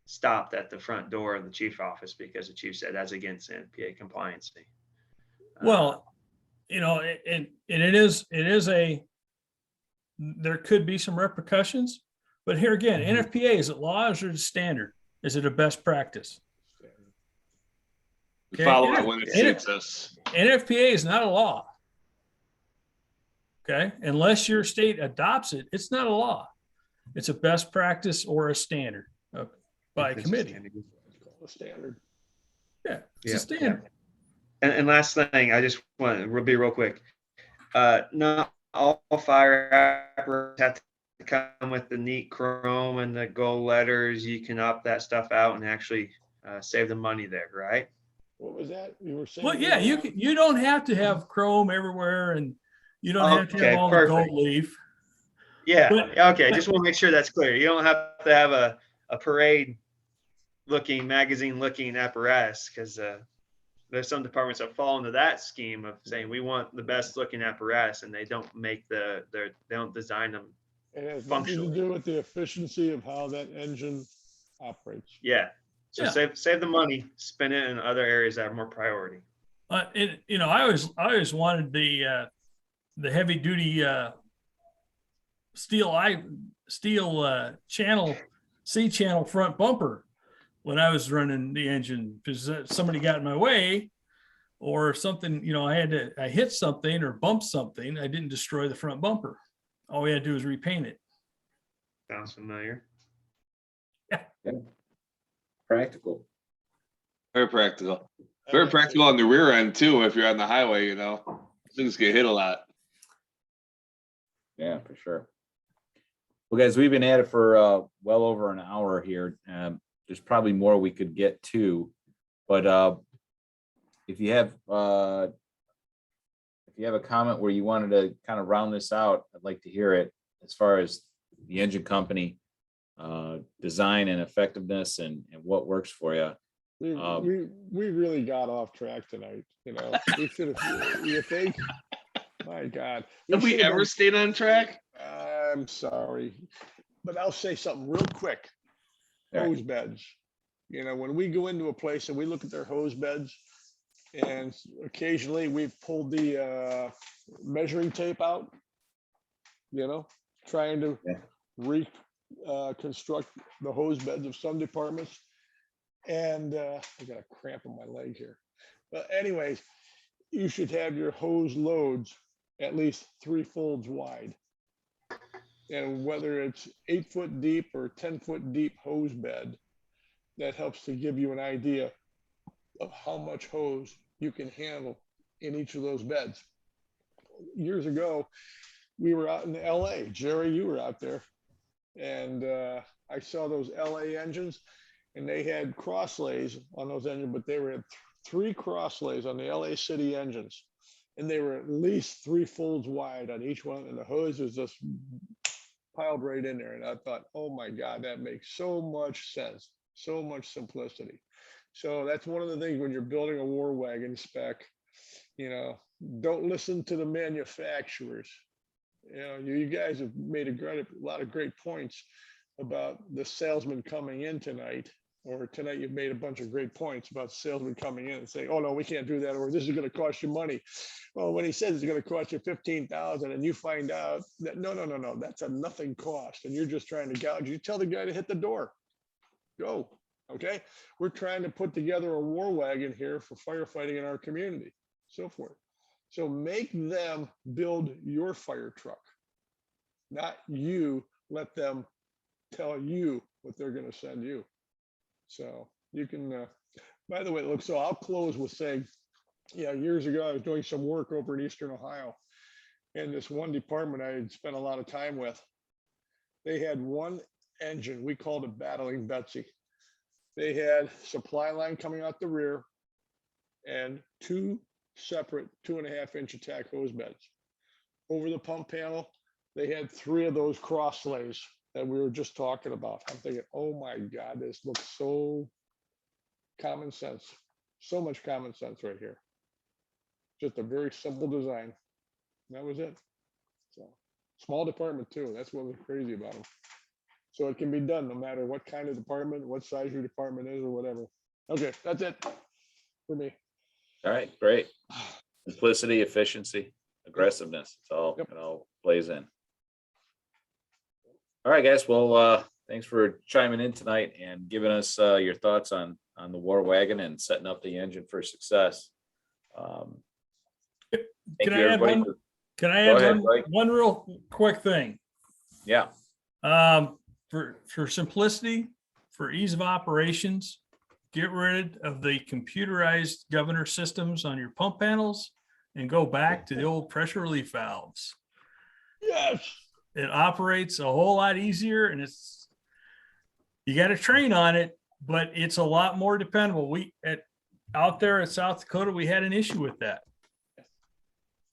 stopped at the front door of the chief office because the chief said that's against NPA compliance. Well, and it is there could be some repercussions, but here again, NFPA, is it law or is it a standard? Is it a best practice? We follow it when it suits us. NFPA is not a law. Okay, unless your state adopts it, it's not a law. It's a best practice or a standard by a committee. A standard. Yeah, it's a standard. And last thing, I just want to be real quick. Not all fire apparatus have to come with the neat chrome and the gold letters. You can opt that stuff out and actually save the money there, right? What was that you were saying? Well, yeah, you don't have to have chrome everywhere, and you don't have to have all the gold leaf. Yeah. Okay. Just want to make sure that's clear. You don't have to have a parade looking, magazine looking apparatus, because there's some departments that fall into that scheme of saying we want the best looking apparatus, and they don't make they don't design them. It has nothing to do with the efficiency of how that engine operates. Yeah. So save the money, spend it in other areas that are more priority. I always wanted the heavy duty steel channel C-channel front bumper when I was running the engine, because somebody got in my way or something, I hit something or bumped something. I didn't destroy the front bumper. All we had to do was repaint it. Sounds familiar. Yeah. Practical. Very practical. Very practical on the rear end too. If you're on the highway, things get hit a lot. Yeah, for sure. Well, guys, we've been at it for well over an hour here. There's probably more we could get to, but if you have a comment where you wanted to kind of round this out, I'd like to hear it as far as the engine company design and effectiveness and what works for you. We really got off track tonight. We should have. You think? My God, Have we ever stayed on track? I'm sorry, but I'll say something real quick. Hose beds. When we go into a place and we look at their hose beds, and occasionally we've pulled the measuring tape out, trying to reconstruct the hose beds of some departments. And I got a cramp in my leg here. But anyways, you should have your hose loads at least 3 folds wide. And whether it's 8 foot deep or 10 foot deep hose bed, that helps to give you an idea of how much hose you can handle in each of those beds. Years ago, we were out in LA. Jerry, you were out there. And I saw those LA engines, and they had crosslays on those engines, but they were at 3 crosslays on the LA City engines. And they were at least 3 folds wide on each one. And the hose was just piled right in there. And I thought, oh my God, that makes so much sense. So much simplicity. So that's one of the things when you're building a war wagon spec, You know, don't listen to the manufacturers. You know, you guys have made a lot of great points about the salesman coming in tonight, or tonight you've made a bunch of great points about salesmen coming in and saying, oh no, we can't do that, or this is going to cost you money. Well, when he says it's going to cost you 15,000 and you find out that no, that's a nothing cost and you're just trying to gouge, you tell the guy to hit the door. Go. Okay. We're trying to put together a war wagon here for firefighting in our community, so forth. So make them build your fire truck, not you let them tell you what they're going to send you. So you can, by the way, look, so I'll close with saying, yeah, years ago, I was doing some work over in Eastern Ohio, and this one department I had spent a lot of time with, they had one engine, we called it Battling Betsy. They had supply line coming out the rear and two separate 2.5-inch attack hose beds. Over the pump panel, they had 3 of those cross lays that we were just talking about. I'm thinking, oh my God, this looks so common sense. So much common sense right here. Just a very simple design. And that was it. So small department too. That's what was crazy about them. So it can be done no matter what kind of department, what size your department is or whatever. Okay, that's it for me. All right, great. Simplicity, efficiency, aggressiveness. It's all, Yep. it all plays in. All right, guys. Well, thanks for chiming in tonight and giving us your thoughts on the war wagon and setting up the engine for success. Thank Can you, I add everybody. one? Can I Go add ahead, Blake. one real quick thing? Yeah, For simplicity, for ease of operations, get rid of the computerized governor systems on your pump panels and go back to the old pressure relief valves. Yes. It operates a whole lot easier, and you got to train on it, but it's a lot more dependable. Out there at South Dakota, we had an issue with that.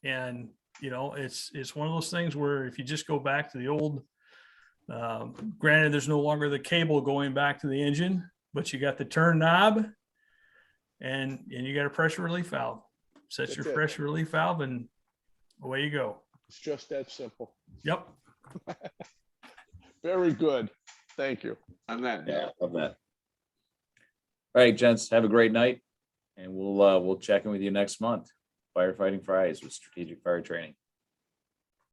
And, you know, it's one of those things where if you just go back to the old, granted, there's no longer the cable going back to the engine, but you got the turn knob and you got a pressure relief valve. Set That's your it. pressure relief valve and away you go. It's just that simple. Yep. Very good. Thank you. On that. yeah, love that. All right, gents, have a great night, and we'll check in with you next month. Firefighting Fridays with Strategic Fire Training.